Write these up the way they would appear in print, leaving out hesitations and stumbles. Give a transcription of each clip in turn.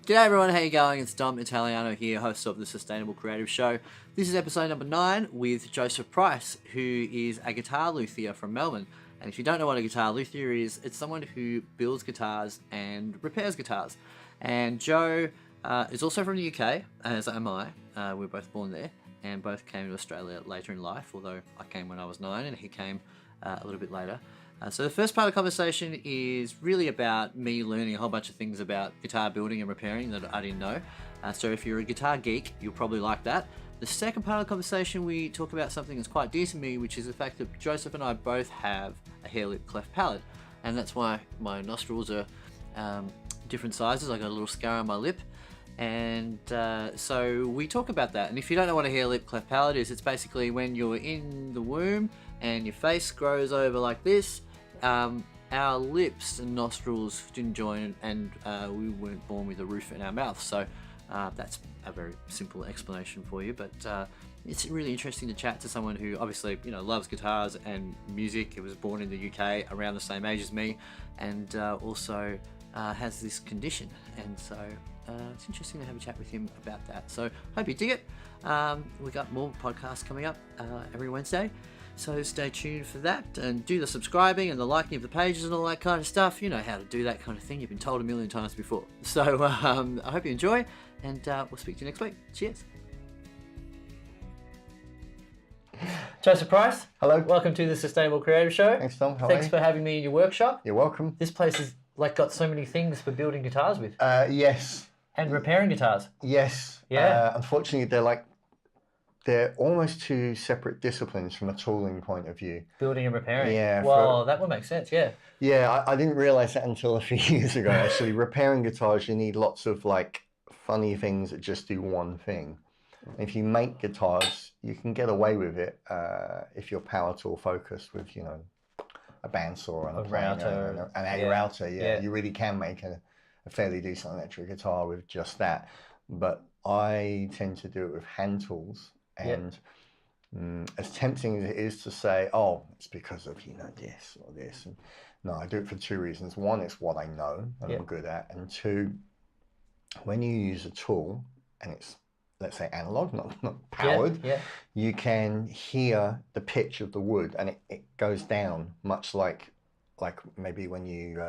G'day everyone, how you going? It's Dom Italiano here, host of the Sustainable Creative Show. This is episode number 9 with Joseph Price, who is a guitar luthier from Melbourne. And if you don't know what a guitar luthier is, it's someone who builds guitars and repairs guitars. And Joe is also from the UK, as am I. We were both born there and both came to Australia later in life, although I came when I was 9 and he came a little bit later. So the first part of the conversation is really about me learning a whole bunch of things about guitar building and repairing that I didn't know. So if you're a guitar geek, you'll probably like that. The second part of the conversation, we talk about something that's quite dear to me, which is the fact that Joseph and I both have a hair lip cleft palate. And that's why my nostrils are different sizes. I got a little scar on my lip. And so we talk about that. And if you don't know what a hair lip cleft palate is, it's basically when you're in the womb and your face grows over like this. Our lips and nostrils didn't join, and we weren't born with a roof in our mouth. So that's a very simple explanation for you. But it's really interesting to chat to someone who obviously, loves guitars and music. He was born in the UK around the same age as me, and also has this condition. And so it's interesting to have a chat with him about that. So hope you dig it. We got more podcasts coming up every Wednesday. So stay tuned for that and do the subscribing and the liking of the pages and all that kind of stuff. You know how to do that kind of thing. You've been told a million times before. So I hope you enjoy, and we'll speak to you next week. Cheers. Joseph Price. Hello. Welcome to the Sustainable Creative Show. Thanks, Tom. Thanks for having me in your workshop. You're welcome. This place has got so many things for building guitars with. Yes. And repairing guitars. Yes. Yeah. Unfortunately, they're almost two separate disciplines from a tooling point of view. Building and repairing. Yeah. Well, that would make sense, yeah. Yeah, I didn't realise that until a few years ago, actually. Repairing guitars, you need lots of, funny things that just do one thing. If you make guitars, you can get away with it if you're power tool focused with, a bandsaw and a router. A router, yeah. You really can make a fairly decent electric guitar with just that. But I tend to do it with hand tools. And as tempting as it is to say, oh, it's because of, this or this. And no, I do it for two reasons. One, it's what I know and I'm good at. And two, when you use a tool and it's, let's say, analog, not powered, you can hear the pitch of the wood and it goes down much like maybe when you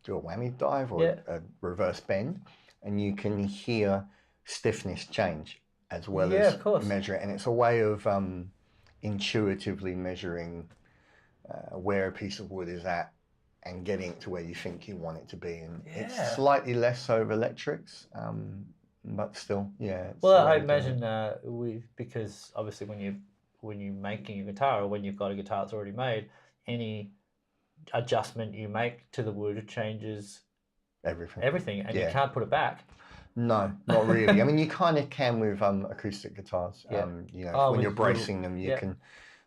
do a whammy dive or a reverse bend, and you can hear stiffness change as well as measure it. And it's a way of intuitively measuring where a piece of wood is at and getting it to where you think you want it to be. And it's slightly less so of electrics, but still, Well, I imagine because obviously when you're making a guitar or when you've got a guitar that's already made, any adjustment you make to the wood changes everything, and you can't put it back. No, not really. I mean, you kind of can with acoustic guitars. When you're bracing them, you can.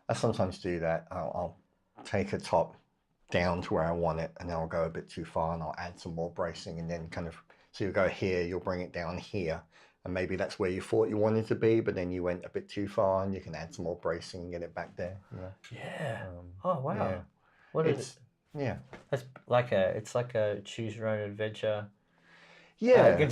I sometimes do that. I'll take a top down to where I want it, and then I'll go a bit too far, and I'll add some more bracing, and then so you'll go here, you'll bring it down here, and maybe that's where you thought you wanted to be, but then you went a bit too far, and you can add some more bracing and get it back there. Yeah. Oh wow. Yeah. What is it? Yeah. It's like a choose your own adventure. Yeah.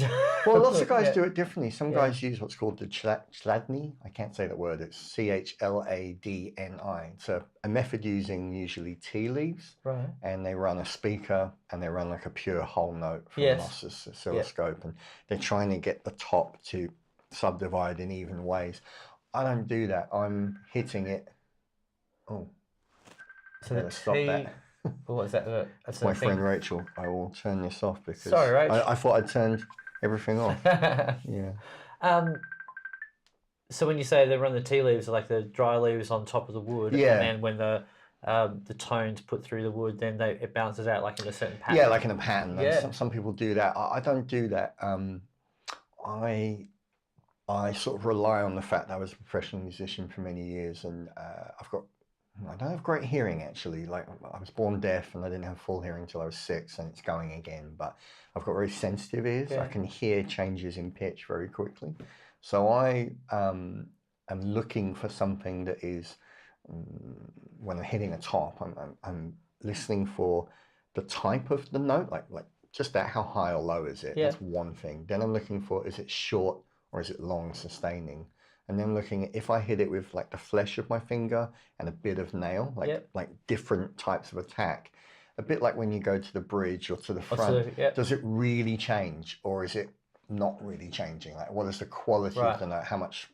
Well, lots of guys do it differently. Some guys use what's called the chladni. I can't say that word. It's CHLADNI. It's a method using usually tea leaves. Right. And they run a speaker and they run like a pure whole note from an oscilloscope. And they're trying to get the top to subdivide in even ways. I don't do that. I'm hitting it. Oh. So stop that. What is that? That's my friend Rachel. I will turn this off because sorry, Rach. I thought I'd turned everything off. Yeah. So when you say they run the tea leaves, like the dry leaves on top of the wood, and then when the tones put through the wood, then it bounces out like in a certain pattern. Yeah, like in a pattern. Yeah. Some people do that. I don't do that. I sort of rely on the fact that I was a professional musician for many years, and I don't have great hearing, actually. Like, I was born deaf and I didn't have full hearing until I was 6, and it's going again. But I've got very sensitive ears. I can hear changes in pitch very quickly. So I am looking for something that is, when I'm hitting a top, I'm listening for the type of the note, like just that, how high or low is it? Yeah. That's one thing. Then I'm looking for, is it short or is it long sustaining? And then looking at if I hit it with like the flesh of my finger and a bit of nail, like different types of attack, a bit like when you go to the bridge or to the front, does it really change or is it not really changing? Like, what is the quality of the note? How much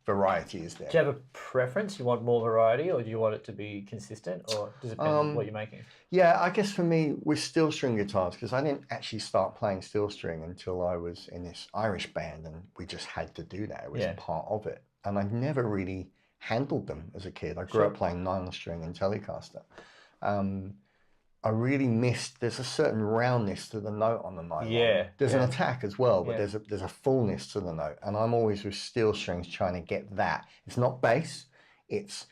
variety is there? Do you have a preference? You want more variety, or do you want it to be consistent, or does it depend on what you're making? Yeah, I guess for me, with steel string guitars, because I didn't actually start playing steel string until I was in this Irish band, and we just had to do that. It was part of it. And I never really handled them as a kid. I grew up playing nylon string and Telecaster. I really missed, there's a certain roundness to the note on the nylon. There's an attack as well, but there's a fullness to the note. And I'm always with steel strings trying to get that. It's not bass, it's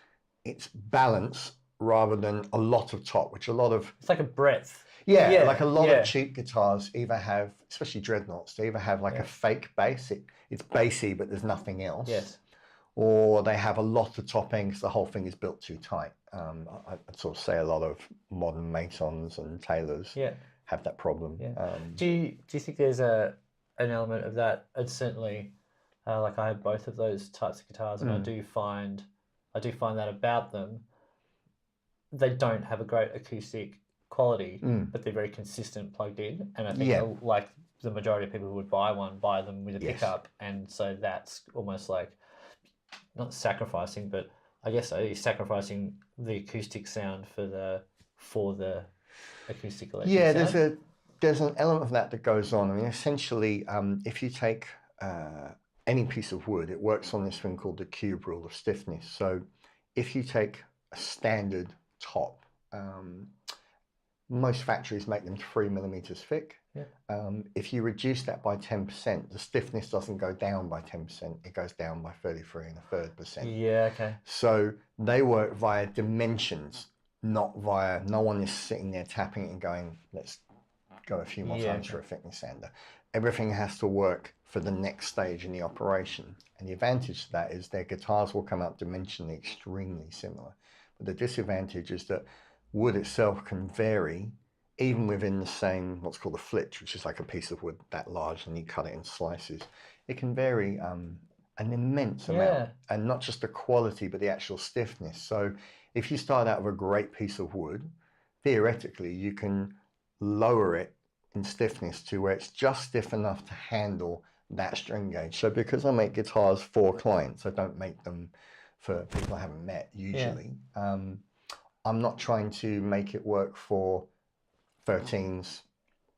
balance rather than a lot of top, which a lot of... It's like a breadth. Yeah, like a lot of cheap guitars either have, especially dreadnoughts, they either have like a fake bass, it's bassy, but there's nothing else. Yes. Or they have a lot of top end because the whole thing is built too tight. I'd sort of say a lot of modern Masons and Taylors have that problem. Do you think there's an element of that? It's certainly like I have both of those types of guitars, and I do find that about them. They don't have a great acoustic quality, but they're very consistent plugged in. And I think like the majority of people who would buy them with a pickup, and so that's almost like not sacrificing, but I guess sacrificing the acoustic sound for the acoustic electric sound. There's an element of that goes on. I mean, essentially, if you take any piece of wood, it works on this thing called the cube rule of stiffness. So if you take a standard top, most factories make them 3 millimeters thick. If you reduce that by 10%, the stiffness doesn't go down by 10%, it goes down by 33.33%. Yeah, okay. So they work via dimensions, not via, no one is sitting there tapping it and going, let's go a few more times for a thickness sander. Everything has to work for the next stage in the operation. And the advantage to that is their guitars will come out dimensionally extremely similar. But the disadvantage is that wood itself can vary even within the same, what's called a flitch, which is like a piece of wood that large and you cut it in slices. It can vary an immense amount, and not just the quality, but the actual stiffness. So if you start out with a great piece of wood, theoretically, you can lower it in stiffness to where it's just stiff enough to handle that string gauge. So because I make guitars for clients, I don't make them for people I haven't met usually. I'm not trying to make it work for 13s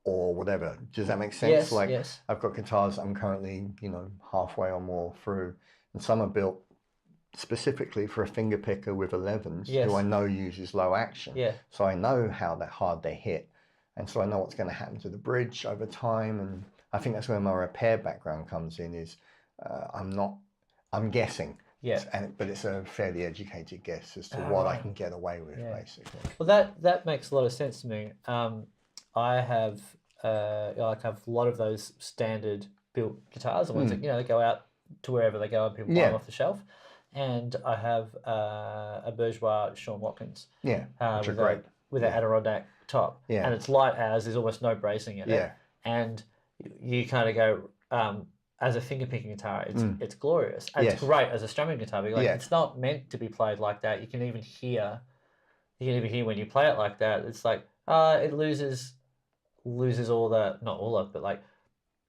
or whatever. Does that make sense? Yes. I've got guitars I'm currently, halfway or more through, and some are built specifically for a finger picker with 11s who I know uses low action. So I know how hard they hit, and so I know what's going to happen to the bridge over time. And I think that's where my repair background comes in, is I'm guessing. But it's a fairly educated guess as to what I can get away with, basically. Well, that makes a lot of sense to me. I have a lot of those standard built guitars, the ones that they go out to wherever they go and people buy them off the shelf. And I have a Bourgeois Sean Watkins, which are great, with an Adirondack top, and it's light as there's almost no bracing in it, and you kind of go. As a finger picking guitar, it's glorious. And it's great as a strumming guitar. But it's not meant to be played like that. You can even hear when you play it like that. It's like it loses all the, not all of, but like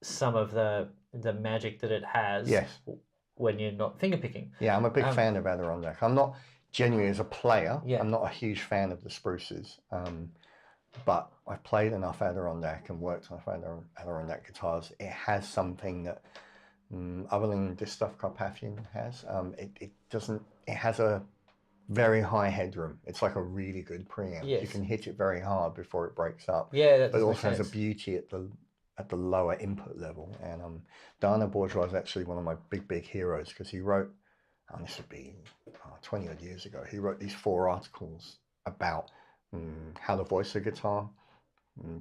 some of the magic that it has when you're not finger picking. Yeah, I'm a big fan of Adirondack. I'm not genuinely as a player. I'm not a huge fan of the spruces. But I've played enough Adirondack and worked on Adirondack guitars. It has something that, other than this stuff Carpathian has, it has a very high headroom. It's like a really good preamp. You can hit it very hard before it breaks up. But it also has a beauty at the lower input level. And Dana Bourgeois is actually one of my big heroes, because he wrote, and this would be 20 odd years ago, he wrote these 4 articles about how to voice a guitar,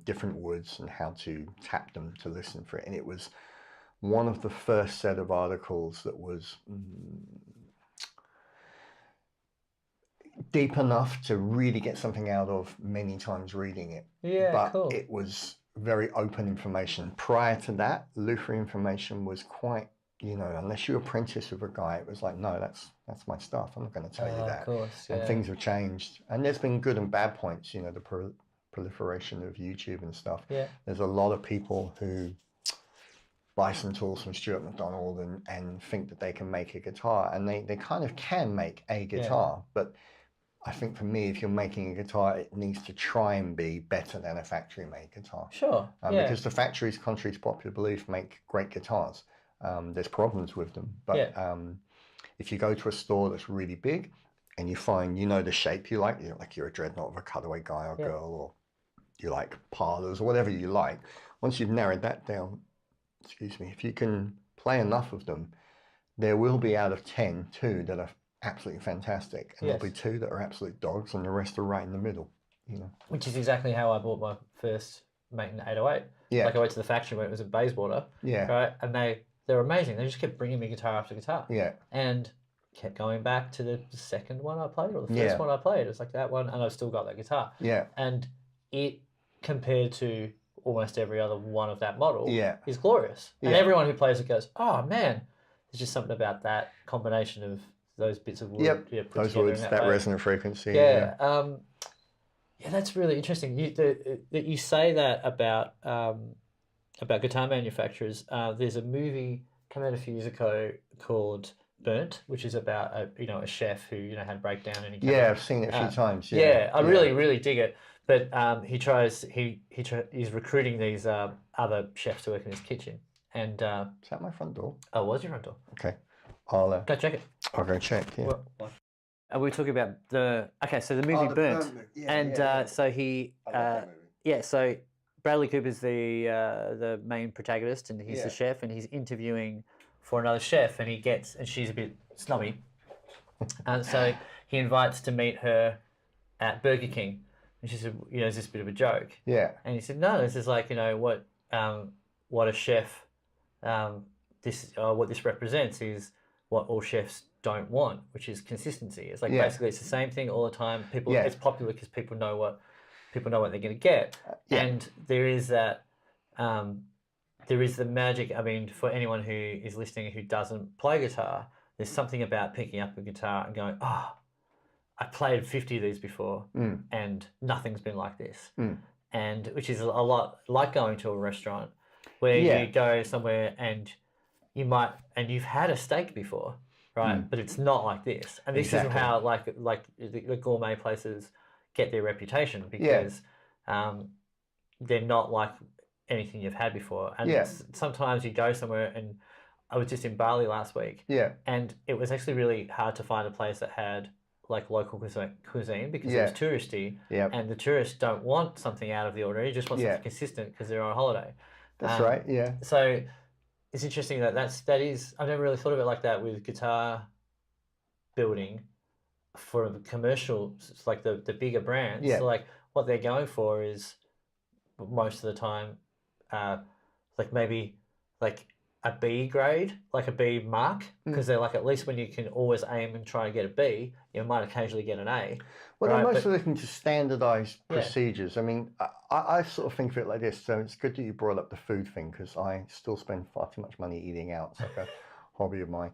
different woods, and how to tap them to listen for it. And it was one of the first set of articles that was deep enough to really get something out of many times reading it. Yeah, but cool. it was very open information. Prior to that, Luthier information was quite, unless you apprentice with a guy, it was like, no, that's my stuff. I'm not going to tell you that. Of course, yeah. And things have changed. And there's been good and bad points, the proliferation of YouTube and stuff. Yeah. There's a lot of people who buy some tools from Stuart McDonald and think that they can make a guitar. And they kind of can make a guitar, but I think for me, if you're making a guitar, it needs to try and be better than a factory-made guitar. Sure. Because the factories, contrary to popular belief, make great guitars. There's problems with them, but if you go to a store that's really big and you find the shape you like you're a dreadnought of a cutaway guy or girl, or you like parlors or whatever you like. Once you've narrowed that down, if you can play enough of them, there will be out of 10 2 that are absolutely fantastic, and there'll be 2 that are absolute dogs, and the rest are right in the middle. Which is exactly how I bought my first Maton 808. Yeah. Like I went to the factory when it was in Bayswater. Yeah. Right, and they're amazing. They just kept bringing me guitar after guitar. Yeah. And kept going back to the second one I played, or the first one I played. It was like that one, and I've still got that guitar. Yeah. And it, compared to almost every other one of that model, is glorious. And Yeah. everyone who plays it goes, oh man, there's just something about that combination of those bits of wood. Yep. Put Those together woods, in that way. resonant frequency. Yeah. Yeah, that's really interesting. You say that about guitar manufacturers. There's a movie came out a few years ago called Burnt, which is about a chef who had a breakdown and he I've seen it a few times. I really dig it. But he's recruiting these other chefs to work in his kitchen. And is that my front door? Oh, was your front door? Okay, I'll go check it. I'll go check. Yeah. And we were talking about the movie Burnt, so he so Bradley Cooper's the main protagonist, and he's the chef, and he's interviewing for another chef, and she's a bit snobby, and so he invites to meet her at Burger King, and she said, is this a bit of a joke? Yeah. And he said, no, this is like what a chef what this represents is what all chefs don't want, which is consistency. It's like basically it's the same thing all the time. It's popular because people know what they're going to get, and there is that. There is the magic. I mean, for anyone who is listening who doesn't play guitar, there's something about picking up a guitar and going, oh, I played 50 of these before, and nothing's been like this, and which is a lot like going to a restaurant where you go somewhere and you've had a steak before. Right, but it's not like this, and this is how like the gourmet places get their reputation, because they're not like anything you've had before. And sometimes you go somewhere, and I was just in Bali last week, and it was actually really hard to find a place that had like local cuisine because it was touristy, and the tourists don't want something out of the ordinary, just want something consistent because they're on holiday. That's right. Yeah. So. It's interesting that is. I never really thought of it like that with guitar building for the commercial, like the bigger brands. Yeah. So like what they're going for is most of the time, like maybe like a B grade, like a B mark, because they're like, at least when you can always aim and try and get a B, you might occasionally get an A. Well, they're mostly looking to standardise procedures. I mean, I sort of think of it like this. So it's good that you brought up the food thing, because I still spend far too much money eating out. It's like a hobby of mine.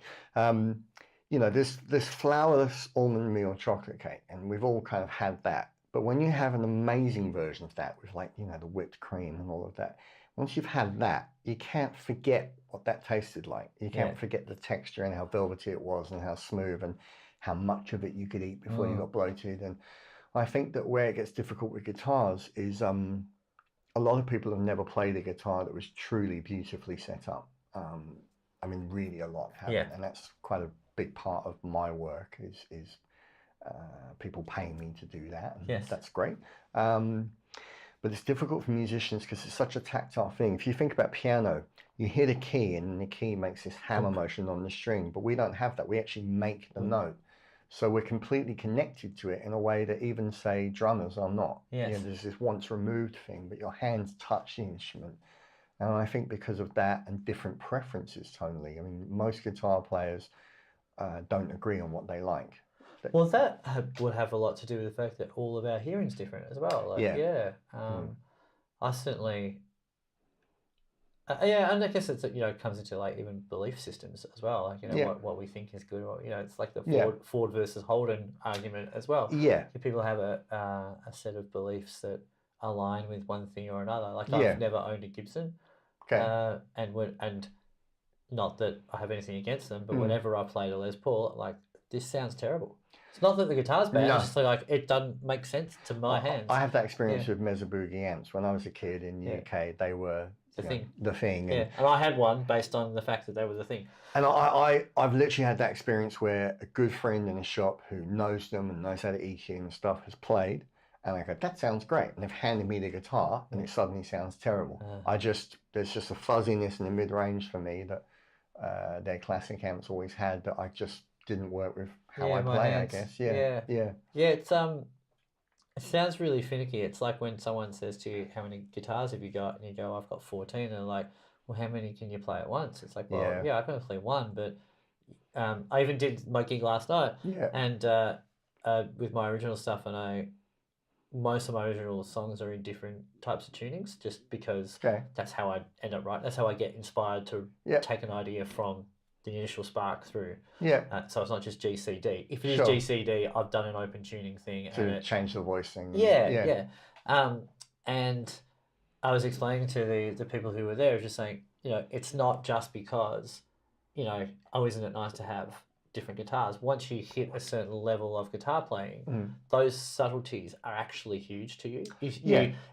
This flourless almond meal chocolate cake, and we've all kind of had that. But when you have an amazing version of that with the whipped cream and all of that, once you've had that, you can't forget what that tasted like. You can't forget the texture and how velvety it was and how smooth and how much of it you could eat before you got bloated. And I think that where it gets difficult with guitars is a lot of people have never played a guitar that was truly beautifully set up. I mean, really a lot haven't. And that's quite a big part of my work is people paying me to do that. And that's great. But it's difficult for musicians because it's such a tactile thing. If you think about piano, you hit a key and the key makes this hammer motion on the string, but we don't have that. We actually make the note. So we're completely connected to it in a way that even, say, drummers are not. There's this once removed thing, but your hands touch the instrument. And I think because of that and different preferences tonally, I mean, most guitar players don't agree on what they like. Well, that would have a lot to do with the fact that all of our hearing's different as well. Like, Yeah. I certainly, and I guess it's, it comes into like even belief systems as well. Like, what we think is good, or it's like the Ford versus Holden argument as well. Yeah. People have a set of beliefs that align with one thing or another. Like, Yeah. I've never owned a Gibson, Okay. and not that I have anything against them, but whenever I played a Les Paul, like, this sounds terrible. It's not that the guitar's bad, No. it's just like it doesn't make sense to my hands. I have that experience with Mesa Boogie amps. When I was a kid in the UK, they were the thing. And I had one based on the fact that they were the thing. And I've literally had that experience where a good friend in a shop who knows them and knows how to EQ and stuff has played, and I go, that sounds great. And they've handed me the guitar and it suddenly sounds terrible. There's just a fuzziness in the mid-range for me that their classic amps always had that I just didn't work with how I play, hands. I guess. Yeah. It's it sounds really finicky. It's like when someone says to you, how many guitars have you got? And you go, I've got 14. And they're like, well, how many can you play at once? It's like, well, I can only play one, but I even did my gig last night. And with my original stuff, and most of my original songs are in different types of tunings, just because that's how I end up writing. That's how I get inspired to take an idea from the initial spark through. So it's not just GCD. If it is GCD, I've done an open tuning thing to change the voicing. And I was explaining to the people who were there, just saying, it's not just because, oh, isn't it nice to have different guitars? Once you hit a certain level of guitar playing, those subtleties are actually huge to you.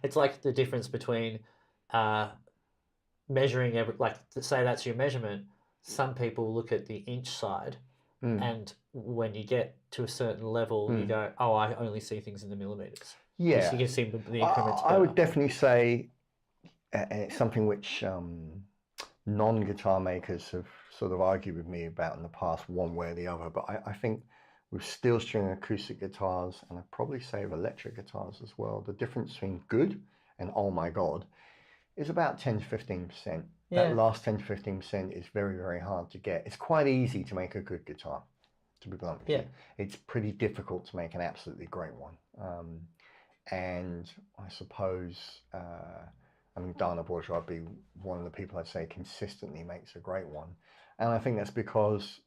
It's like the difference between measuring say that's your measurement. Some people look at the inch side, and when you get to a certain level, you go, oh, I only see things in the millimeters. Yeah. You can see the increments better. I would definitely say it's something which non-guitar makers have sort of argued with me about in the past, one way or the other. But I think with steel string acoustic guitars, and I'd probably say with electric guitars as well, the difference between good and oh my God is about 10 to 15%. That last 10 to 15% is very, very hard to get. It's quite easy to make a good guitar, to be blunt with you. It's pretty difficult to make an absolutely great one. And I suppose, Dana Bourgeois would be one of the people I'd say consistently makes a great one. And I think that's because,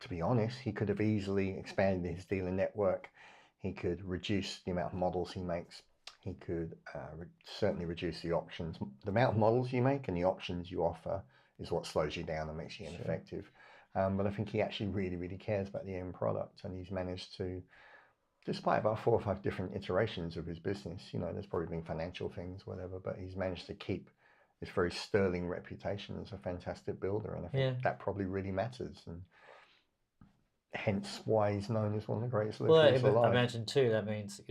to be honest, he could have easily expanded his dealer network. He could reduce the amount of models he makes. He could certainly reduce the options. The amount of models you make and the options you offer is what slows you down and makes you ineffective. But I think he actually really, really cares about the end product, and he's managed to, despite about 4 or 5 different iterations of his business, there's probably been financial things, whatever, but he's managed to keep this very sterling reputation as a fantastic builder, and I think that probably really matters, and hence why he's known as one of the greatest luthiers alive. I imagine too that means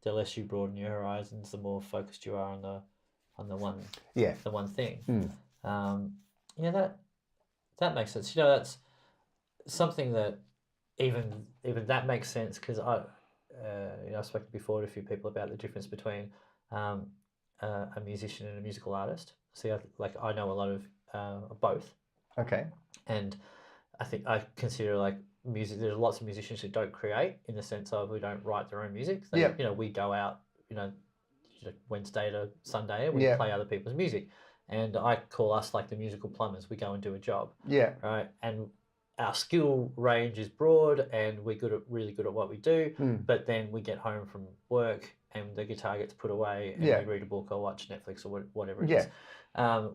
the less you broaden your horizons, the more focused you are on the one thing. That makes sense. That's something that even that makes sense, because I've spoken before to a few people about the difference between a musician and a musical artist. See, I know a lot of both. Okay. And I think I consider music. There's lots of musicians who don't create, in the sense of who don't write their own music. We go out, Wednesday to Sunday, and we play other people's music. And I call us like the musical plumbers. We go and do a job. Right. And our skill range is broad, and we're really good at what we do. But then we get home from work, and the guitar gets put away, and we read a book or watch Netflix or whatever it is.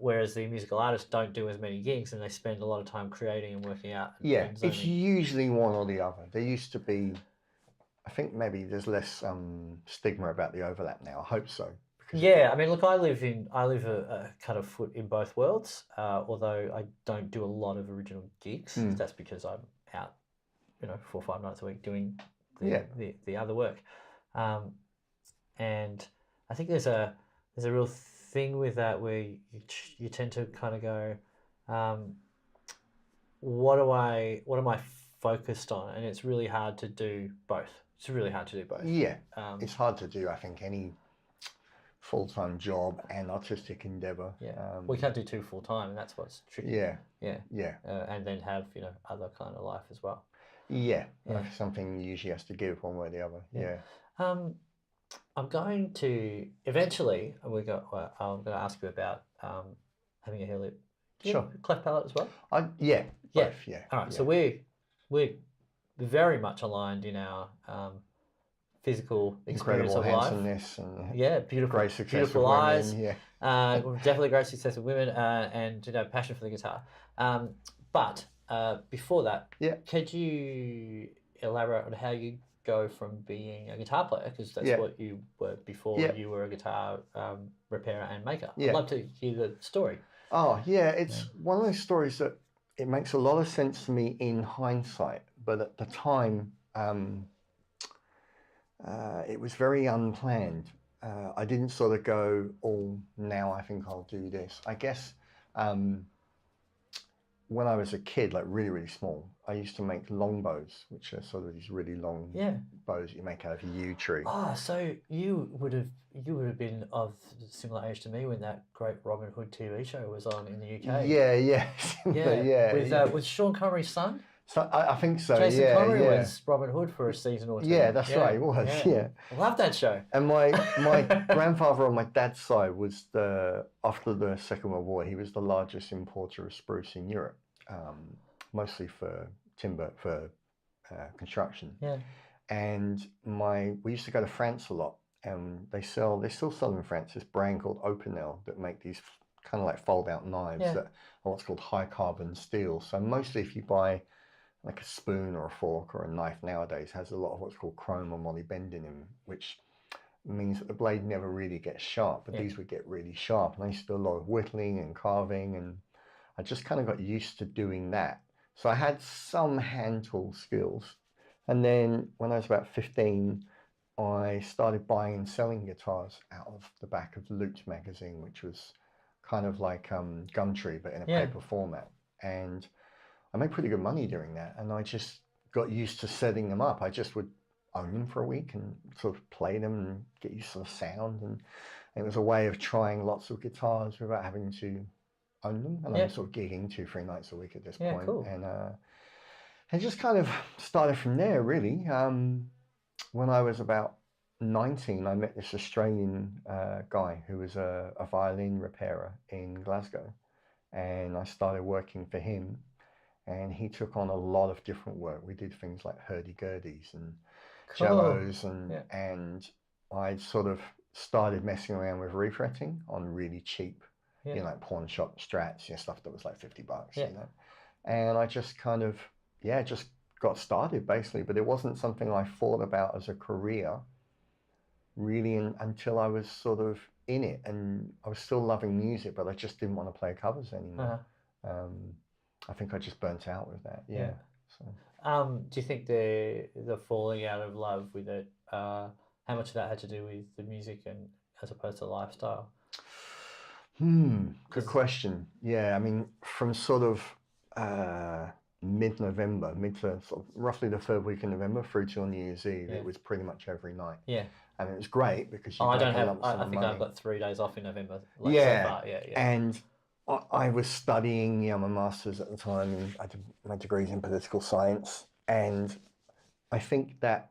Whereas the musical artists don't do as many gigs, and they spend a lot of time creating and working out. It's usually one or the other. There used to be, I think maybe there's less stigma about the overlap now. I hope so. Look, I live a kind of foot in both worlds, although I don't do a lot of original gigs. That's because I'm out, 4 or 5 nights a week doing the other work. And I think there's a real thing with that where you tend to kind of go, what am I focused on? And it's really hard to do both. It's hard to do, I think, any full-time job and artistic endeavor. We can't do 2 full-time, and that's what's tricky. And then have other kind of life as well. Yeah, Yeah. something usually has to give one way or the other. Yeah. I'm going to eventually. I'm going to ask you about having a hair lip. Do you have a cleft palate as well? Yeah. Yeah. Both, yeah. All right. Yeah. So we're very much aligned in our physical experience Incredible of life. handsomeness and beautiful, great success beautiful with eyes. women. Yeah. Definitely great success with women, and passion for the guitar. But before that, could you elaborate on how you go from being a guitar player, because that's what you were before you were a guitar repairer and maker? I'd love to hear the story. Oh yeah, it's one of those stories that it makes a lot of sense to me in hindsight, but at the time it was very unplanned. I didn't sort of go, oh, now I think I'll do this. I guess when I was a kid, like really, really small, I used to make long bows, which are sort of these really long bows you make out of a yew tree. Oh, so you would have been of similar age to me when that great Robin Hood TV show was on in the UK. Yeah. With Sean Connery's son. So I think so. Jason Connery was Robin Hood for a season or two. Yeah, that's right. It was. Yeah. I love that show. And my grandfather on my dad's side was after the Second World War, he was the largest importer of spruce in Europe, mostly for timber for construction. Yeah. And we used to go to France a lot, and they still sell in France this brand called Opinel that make these kind of like fold out knives that are what's called high carbon steel. So mostly if you buy like a spoon or a fork or a knife nowadays, has a lot of what's called chrome or molybdenum in them, which means that the blade never really gets sharp, but these would get really sharp. And I used to do a lot of whittling and carving, and I just kind of got used to doing that. So I had some hand tool skills. And then when I was about 15, I started buying and selling guitars out of the back of Loot magazine, which was kind of like Gumtree, but in a paper format. And I made pretty good money doing that. And I just got used to setting them up. I just would own them for a week and sort of play them and get used to the sound. And it was a way of trying lots of guitars without having to own them. And I'm sort of gigging 2-3 nights a week at this point. Cool. And just kind of started from there, really. When I was about 19, I met this Australian guy who was a violin repairer in Glasgow. And I started working for him. And he took on a lot of different work. We did things like hurdy-gurdies and cellos, and I sort of started messing around with refretting on really cheap, like pawn shop strats, stuff that was like $50, And I just kind of, just got started basically. But it wasn't something I thought about as a career really until I was sort of in it, and I was still loving music, but I just didn't want to play covers anymore. I think I just burnt out with that. Yeah. So. Do you think the falling out of love with it, how much of that had to do with the music and as opposed to lifestyle? Good question. Yeah, I mean, from sort of mid-November, sort of roughly the third week in November through till New Year's Eve, it was pretty much every night. Yeah. And it was great because you I think I've got 3 days off in November. So far. Yeah. And I was studying, my master's at the time, and I did my degrees in political science. And I think that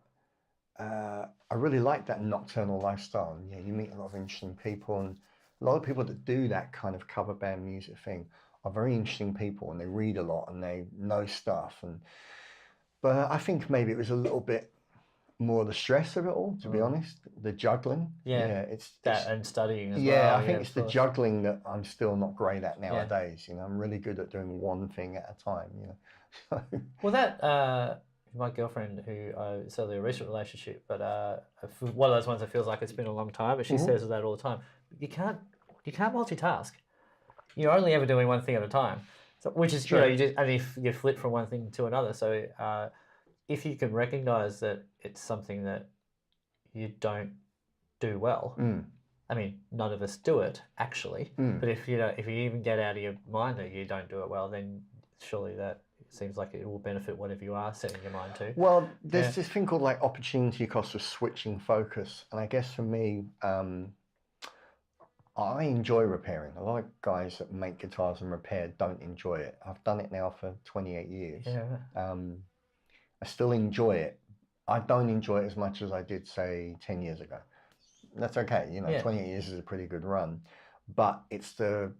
I really like that nocturnal lifestyle. And, you meet a lot of interesting people, and a lot of people that do that kind of cover band music thing are very interesting people, and they read a lot and they know stuff. But I think maybe it was a little bit more the stress of it all, to be honest. The juggling. It's that and studying as well. Yeah, I think it's the juggling that I'm still not great at nowadays. I'm really good at doing one thing at a time. Well, that my girlfriend, who it's only a recent relationship, but one of those ones that feels like it's been a long time, but she says that all the time. You can't multitask. You're only ever doing one thing at a time. So, which is true. If you flip from one thing to another. So if you can recognize that it's something that you don't do well, I mean, none of us do it actually, but if you even get out of your mind that you don't do it well, then surely that seems like it will benefit whatever you are setting your mind to. Well, there's this thing called like opportunity cost of switching focus, and I guess for me, I enjoy repairing. A lot of guys that make guitars and repair don't enjoy it. I've done it now for 28 years. I still enjoy it. I don't enjoy it as much as I did, say, 10 years ago. That's okay. You know, Yeah. 28 years is a pretty good run. But it's the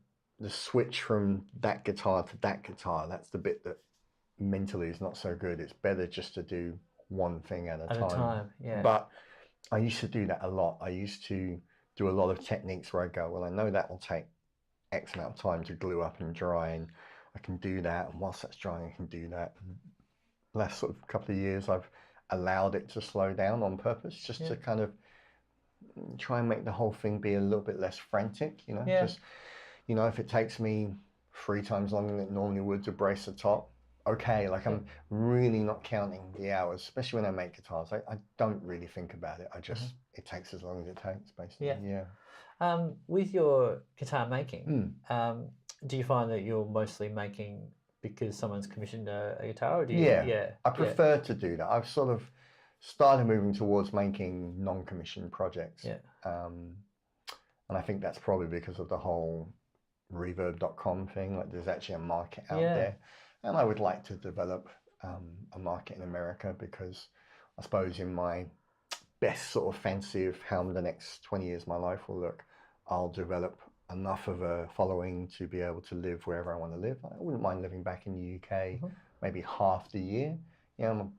switch from that guitar to that guitar. That's the bit that mentally is not so good. It's better just to do one thing at a time. Yeah. But I used to do that a lot. I used to do a lot of techniques where I go, well, I know that will take X amount of time to glue up and dry, and I can do that. And whilst that's drying, I can do that. And last sort of couple of years, I've allowed it to slow down on purpose, just to kind of try and make the whole thing be a little bit less frantic, you know. Just, you know, if it takes me 3 times longer than it normally would to brace the top, okay, like I'm really not counting the hours, especially when I make guitars. I don't really think about it. I just, it takes as long as it takes, basically. With your guitar making, do you find that you're mostly making because someone's commissioned a guitar, or do you? I prefer to do that. I've sort of started moving towards making non-commissioned projects. And I think that's probably because of the whole reverb.com thing. Like, there's actually a market out there. And I would like to develop a market in America, because I suppose in my best sort of fancy of how the next 20 years of my life will look, I'll develop enough of a following to be able to live wherever I want to live. I wouldn't mind living back in the UK, maybe half the year. You know,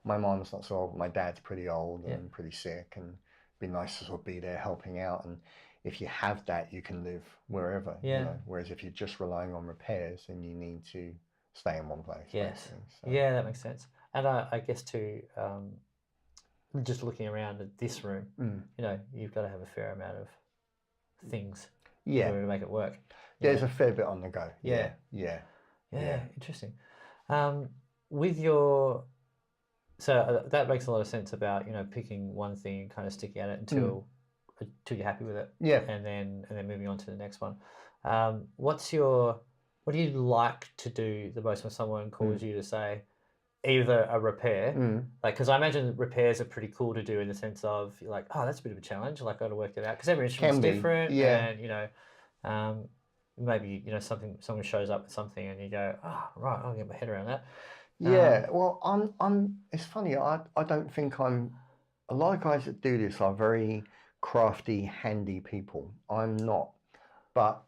my mom's not so old, my dad's pretty old and pretty sick, and it'd be nice to sort of be there helping out. And if you have that, you can live wherever. You know? Whereas if you're just relying on repairs, then you need to stay in one place. So. Yeah, that makes sense. And I guess too, just looking around at this room, you know, you've got to have a fair amount of things in order to make it work. There's a fair bit on the go. Yeah. Interesting. With your, so that makes a lot of sense about, you know, picking one thing and kind of sticking at it until you're happy with it. And then moving on to the next one. What do you like to do the most when someone calls you to say either a repair, like, because I imagine repairs are pretty cool to do in the sense of you're like, oh, that's a bit of a challenge, like, got to work it out, because every instrument's different, and you know, maybe, you know, someone shows up with something and you go, oh, right, I'll get my head around that. Well, I'm it's funny, I don't think a lot of guys that do this are very crafty, handy people. I'm not, but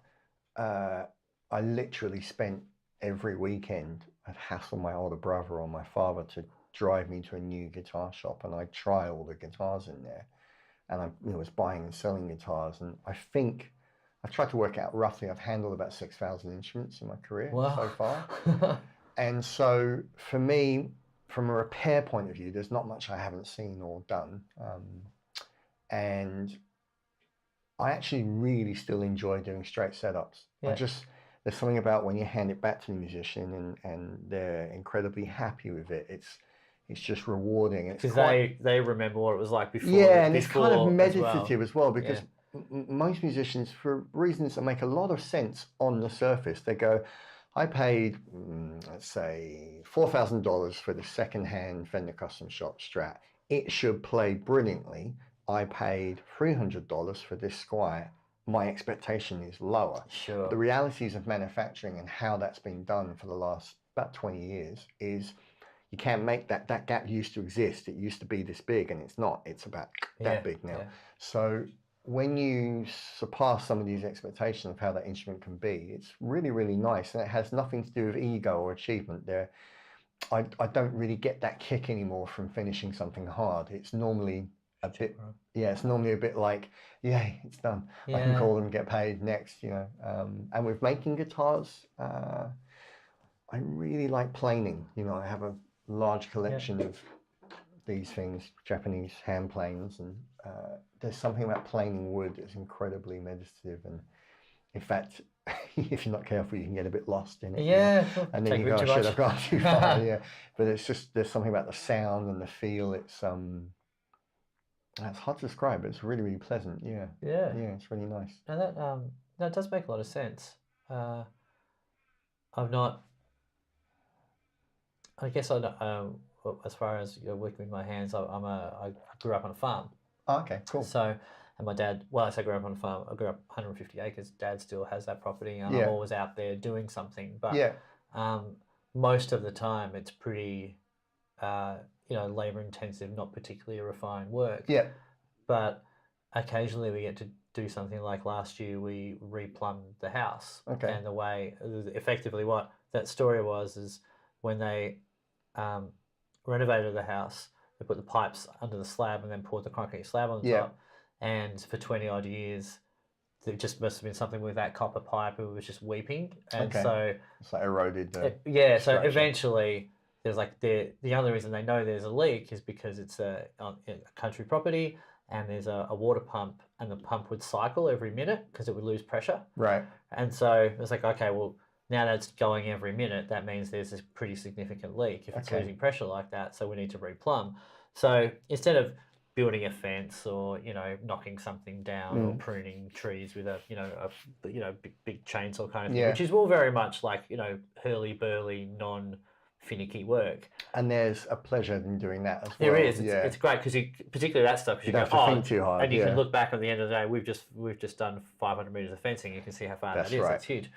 I literally spent every weekend, I'd hassle my older brother or my father to drive me to a new guitar shop, and I'd try all the guitars in there, and I was buying and selling guitars, and I think I've tried to work out roughly, I've handled about 6,000 instruments in my career so far. And so for me, from a repair point of view, there's not much I haven't seen or done. And I actually really still enjoy doing straight setups. There's something about when you hand it back to the musician and they're incredibly happy with it. It's just rewarding. Because they remember what it was like before. Yeah, and it's kind of meditative as well, because most musicians, for reasons that make a lot of sense on the surface, they go, I paid, let's say, $4,000 for the second-hand Fender Custom Shop Strat. It should play brilliantly. I paid $300 for this Squier. My expectation is lower. But the realities of manufacturing and how that's been done for the last about 20 years is you can't make that. That gap used to exist. It used to be this big, and it's not. It's about that big now. So when you surpass some of these expectations of how that instrument can be, it's really, really nice. And it has nothing to do with ego or achievement. I don't really get that kick anymore from finishing something hard. It's normally a bit, it's normally a bit like, yay, it's done. I can call them, get paid next, you know. And with making guitars, I really like planing. You know, I have a large collection of these things, Japanese hand planes, and there's something about planing wood that's incredibly meditative. And in fact, if you're not careful, you can get a bit lost in it. And then you go, shit, I've gone too far. But it's just, there's something about the sound and the feel. It's hard to describe, but it's really, really pleasant. It's really nice. And that does make a lot of sense. As far as working with my hands, I grew up on a farm. Oh, okay, cool. So, and my dad, I say grew up on a farm, I grew up 150 acres. Dad still has that property, and I'm always out there doing something. But most of the time, it's pretty labor intensive, not particularly refined work. Yeah. But occasionally we get to do something like last year we replumbed the house. Okay. And the way, effectively what that story was is when they renovated the house, they put the pipes under the slab and then poured the concrete slab on the top. And for 20 odd years, there just must have been something with that copper pipe. It was just weeping. And so it's like eroded the so eventually there's like the only reason they know there's a leak is because it's a country property and there's a water pump and the pump would cycle every minute because it would lose pressure. Right. And so it's like, okay, well, now that's going every minute, that means there's a pretty significant leak if it's losing pressure like that. So we need to replumb. So instead of building a fence or knocking something down or pruning trees with a big chainsaw kind of thing, which is all very much like hurly burly, non-finicky work. And there's a pleasure in doing that as well. There is. It's great because particularly that stuff, because you don't have to think too hard, and you can look back at the end of the day. We've just done 500 meters of fencing. You can see how far that is. It's huge.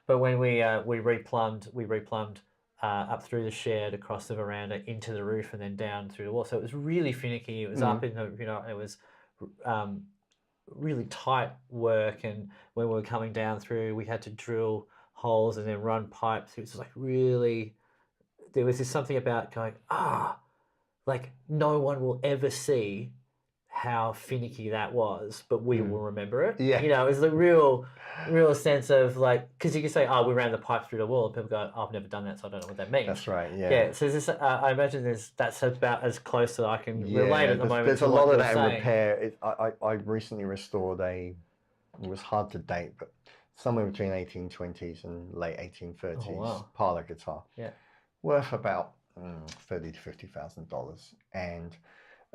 But when we replumbed up through the shed, across the veranda, into the roof, and then down through the wall. So it was really finicky. It was up in the, it was really tight work. And when we were coming down through, we had to drill holes and then run pipe through. It was like really, there was something about going, like no one will ever see how finicky that was, but we will remember it. Yeah. It was the real sense of like, because you can say, we ran the pipe through the wall, and people go, I've never done that, so I don't know what that means. That's right, yeah. Yeah, so this, I imagine that's about as close as I can relate at the moment. There's a lot of that in repair. I recently restored it was hard to date, but somewhere between 1820s and late 1830s parlor guitar. Yeah. Worth about $30,000 to $50,000. And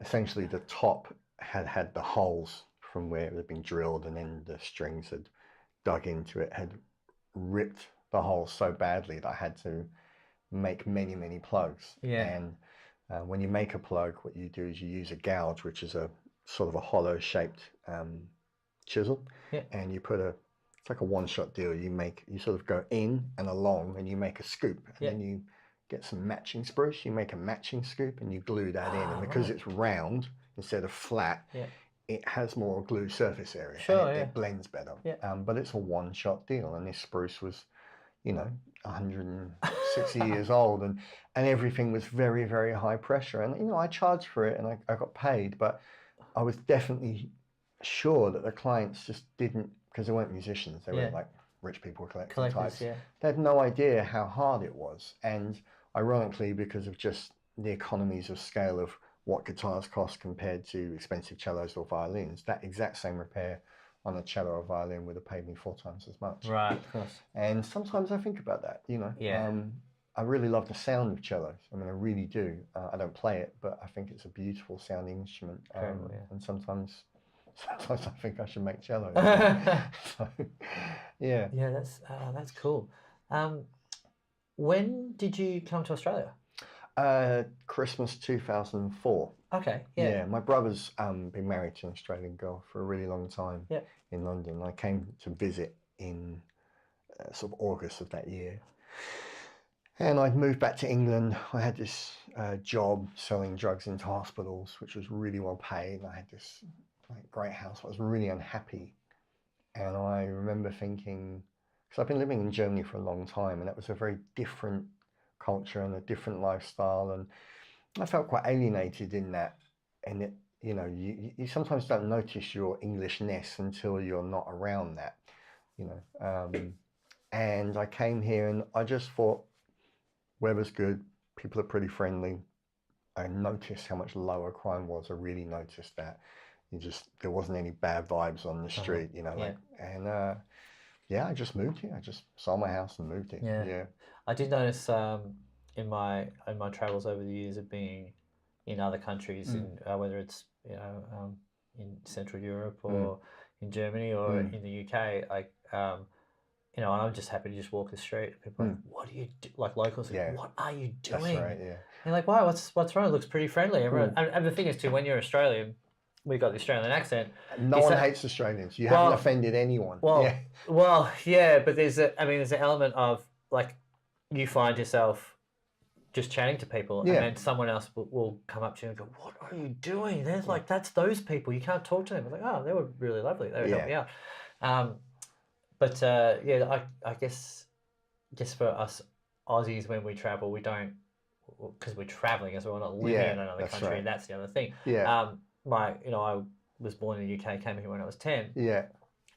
essentially the top had the holes from where it had been drilled, and then the strings had dug into it, had ripped the holes so badly that I had to make many, many plugs. Yeah. And when you make a plug, what you do is you use a gouge, which is a sort of a hollow shaped chisel. Yeah. And you put it's like a one-shot deal. You sort of go in and along, and you make a scoop, and then you get some matching spruce, you make a matching scoop, and you glue that in. And because it's round instead of flat, it has more glue surface area. Sure, and it blends better. Yeah. But it's a one-shot deal, and this spruce was, 160 years old, and everything was very, very high pressure. And I charged for it, and I got paid, but I was definitely sure that the clients just didn't, because they weren't musicians, they weren't like rich people collecting types. Yeah. They had no idea how hard it was. And ironically, because of just the economies of scale of what guitars cost compared to expensive cellos or violins, that exact same repair on a cello or violin would have paid me 4 times as much. Right, of course. And sometimes I think about that, Yeah. I really love the sound of cellos. I mean, I really do. I don't play it, but I think it's a beautiful sounding instrument. And sometimes I think I should make cellos. So, yeah. Yeah, that's cool. When did you come to Australia? Christmas 2004. Okay, yeah. Yeah, my brother's been married to an Australian girl for a really long time in London. I came to visit in sort of August of that year. And I'd moved back to England. I had this job selling drugs into hospitals, which was really well paid. I had this great house. I was really unhappy. And I remember thinking, because I've been living in Germany for a long time, and that was a very different culture and a different lifestyle, and I felt quite alienated in that. And it, you sometimes don't notice your Englishness until you're not around that, and I came here and I just thought, weather's good, people are pretty friendly. I noticed how much lower crime was. I really noticed that. There wasn't any bad vibes on the street, I just moved here. I just sold my house and moved here. Yeah. I did notice in my travels over the years of being in other countries, in whether it's in Central Europe or in Germany or in the UK, and I'm just happy to just walk the street. People are like, what do you do? Like locals, what are you doing? That's right, yeah. You're like, wow, what's wrong? It looks pretty friendly. Everyone, and the thing is too, when you're Australian, we've got the Australian accent. No one hates Australians. You haven't offended anyone. Well, yeah, but there's an element of like, you find yourself just chatting to people, Yeah. and then someone else will come up to you and go, "What are you doing?" There's like, that's those people. You can't talk to them. I'm like, oh, they were really lovely. They would help me out. But I guess for us Aussies, when we travel, we don't, because we're traveling as well, we're not living in another country. Right. And that's the other thing. Yeah. I was born in the UK, came here when I was 10. Yeah.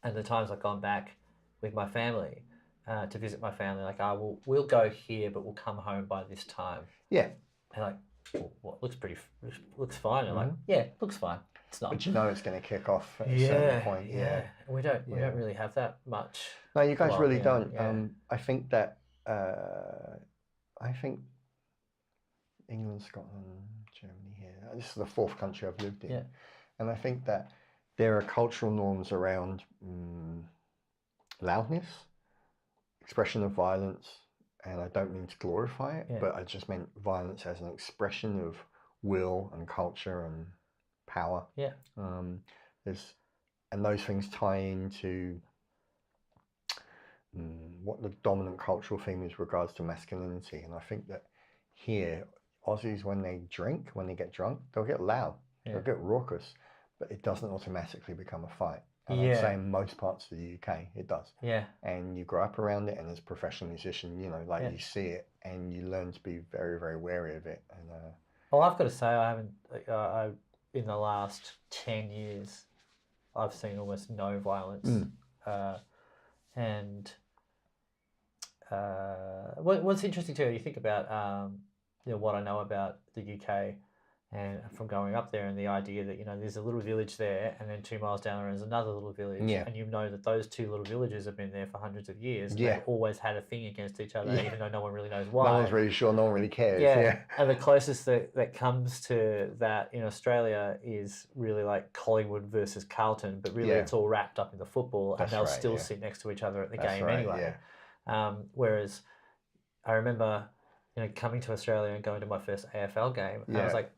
And the times I've gone back with my family to visit my family, like, we'll go here, but we'll come home by this time. Yeah. And like, well, what looks fine. And like, yeah, looks fine. It's not. But you know it's going to kick off at a certain point. Yeah. We don't really have that much. No, you guys really don't. Yeah. I think that England, Scotland, Germany here. This is the 4th country I've lived in. Yeah. And I think that there are cultural norms around loudness, expression of violence, and I don't mean to glorify it, but I just meant violence as an expression of will and culture and power. Yeah. And those things tie into what the dominant cultural theme is with regards to masculinity. And I think that here, Aussies, when they get drunk, they'll get loud, they'll get raucous, but it doesn't automatically become a fight. And I'd say in most parts of the UK, it does. Yeah. And you grow up around it, and as a professional musician, you see it, and you learn to be very, very wary of it. And well, I've got to say, I haven't. In the last 10 years, I've seen almost no violence. And what's interesting too, you think about what I know about the UK and from growing up there, and the idea that there's a little village there, and then 2 miles down there is another little village, and that those 2 little villages have been there for hundreds of years. And they've always had a thing against each other, even though no one really knows why. No one's really sure. No one really cares. And the closest that comes to that in Australia is really like Collingwood versus Carlton, but really it's all wrapped up in the football. That's and they'll right, still sit next to each other at the That's game right, anyway. Whereas I remember coming to Australia and going to my first AFL game, and I was like,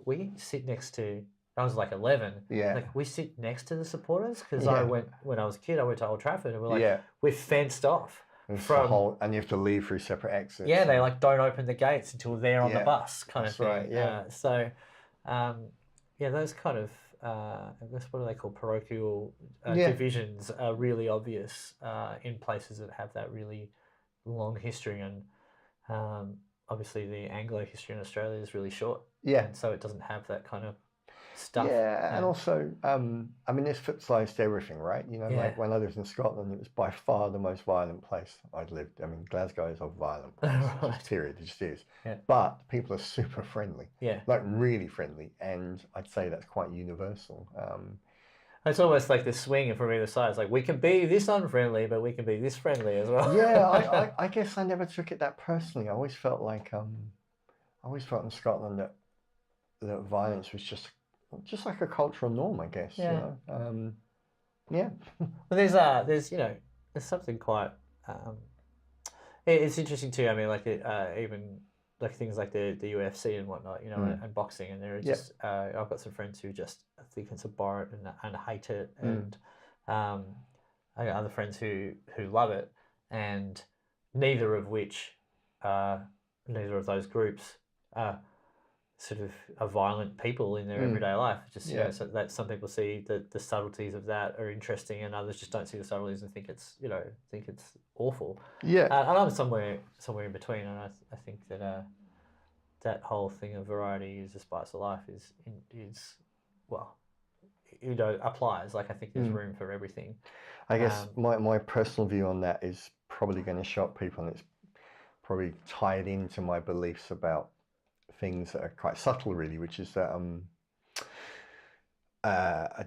we sit next to, I was like 11, like, we sit next to the supporters, because when I was a kid, I went to Old Trafford, and we're like, we're fenced off. And you have to leave through separate exits. Yeah, they like don't open the gates until they're on the bus, kind of thing. Right, those kind of, I guess, what do they call, parochial divisions are really obvious in places that have that really long history, and obviously the Anglo history in Australia is really short. And so it doesn't have that kind of stuff. And also, this flies to everything, right? Like when I lived in Scotland, it was by far the most violent place I'd lived. Glasgow is a violent place, period, it just is. But people are super friendly, like really friendly, and I'd say that's quite universal. It's almost like the swing from either side. It's like, we can be this unfriendly, but we can be this friendly as well. I guess I never took it that personally. I always felt like, in Scotland that violence was just like a cultural norm, I guess. Well, there's something quite. It's interesting too. Even like things like the UFC and whatnot, and boxing, and they're just. I've got some friends who just think it's abhorrent and hate it, and I got other friends who love it, and neither of those groups sort of are violent people in their everyday life. Just so that some people see the subtleties of that are interesting, and others just don't see the subtleties and think it's awful. And I'm somewhere in between, and I think that that whole thing of variety is the spice of life is applies. Like, I think there's room for everything. I guess my personal view on that is probably going to shock people, and it's probably tied into my beliefs about things that are quite subtle, really, which is that I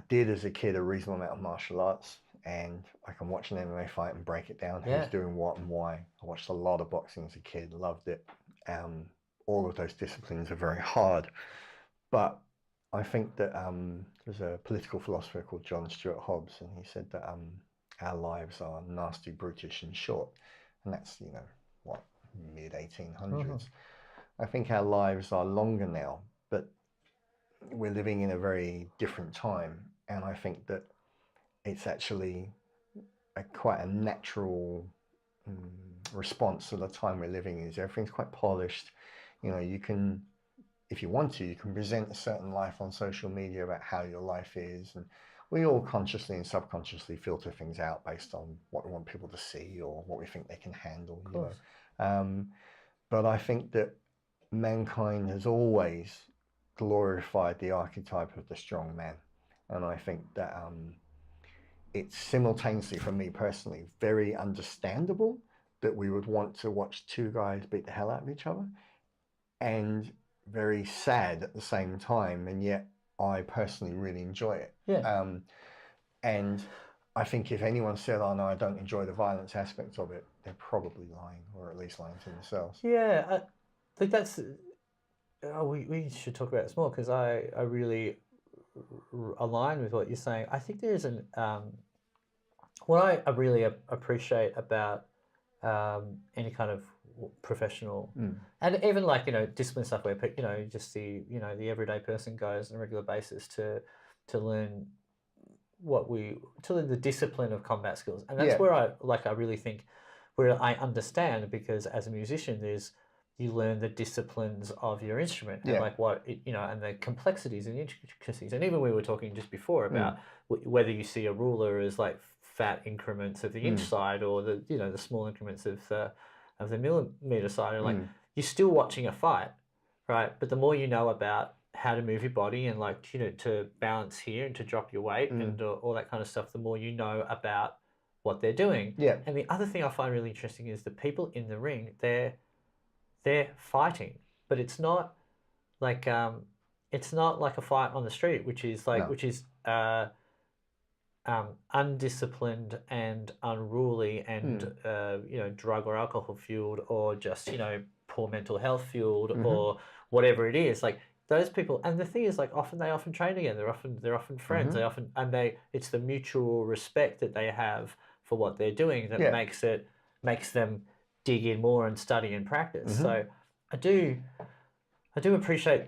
did as a kid a reasonable amount of martial arts, and I can watch an MMA fight and break it down, who's doing what and why. I watched a lot of boxing as a kid, loved it. All of those disciplines are very hard, but I think that there's a political philosopher called John Stuart Hobbes, and he said that our lives are nasty, brutish, and short, and that's mid 1800s. I think our lives are longer now, but we're living in a very different time, and I think that it's actually quite a natural response to the time we're living in is everything's quite polished. You can, if you want to, you can present a certain life on social media about how your life is, and we all consciously and subconsciously filter things out based on what we want people to see or what we think they can handle. But I think that mankind has always glorified the archetype of the strong man, and I think that it's simultaneously, for me personally, very understandable that we would want to watch two guys beat the hell out of each other, and very sad at the same time, and yet I personally really enjoy it. And I think if anyone said, "Oh no, I don't enjoy the violence aspects of it," they're probably lying, or at least lying to themselves. Yeah, I think that's. We should talk about this more, because I really align with what you're saying. I think there's an what I really appreciate about any kind of professional and even like discipline stuff where you just see the everyday person goes on a regular basis to learn to learn the discipline of combat skills, and that's where I really think where I understand, because as a musician you learn the disciplines of your instrument and like what and the complexities and intricacies, and even we were talking just before about whether you see a ruler as like fat increments of the inch side or the the small increments of the millimeter side, and like you're still watching a fight, right? But the more you know about how to move your body and like to balance here and to drop your weight and all that kind of stuff, the more you know about what they're doing. And the other thing I find really interesting is the people in the ring, they're fighting, but it's not like a fight on the street, which is like undisciplined and unruly and drug or alcohol fueled, or just poor mental health fueled, or whatever it is. Like those people, and the thing is, like they often train together. They're often friends. It's the mutual respect that they have for what they're doing that makes them dig in more and study and practice. So I do appreciate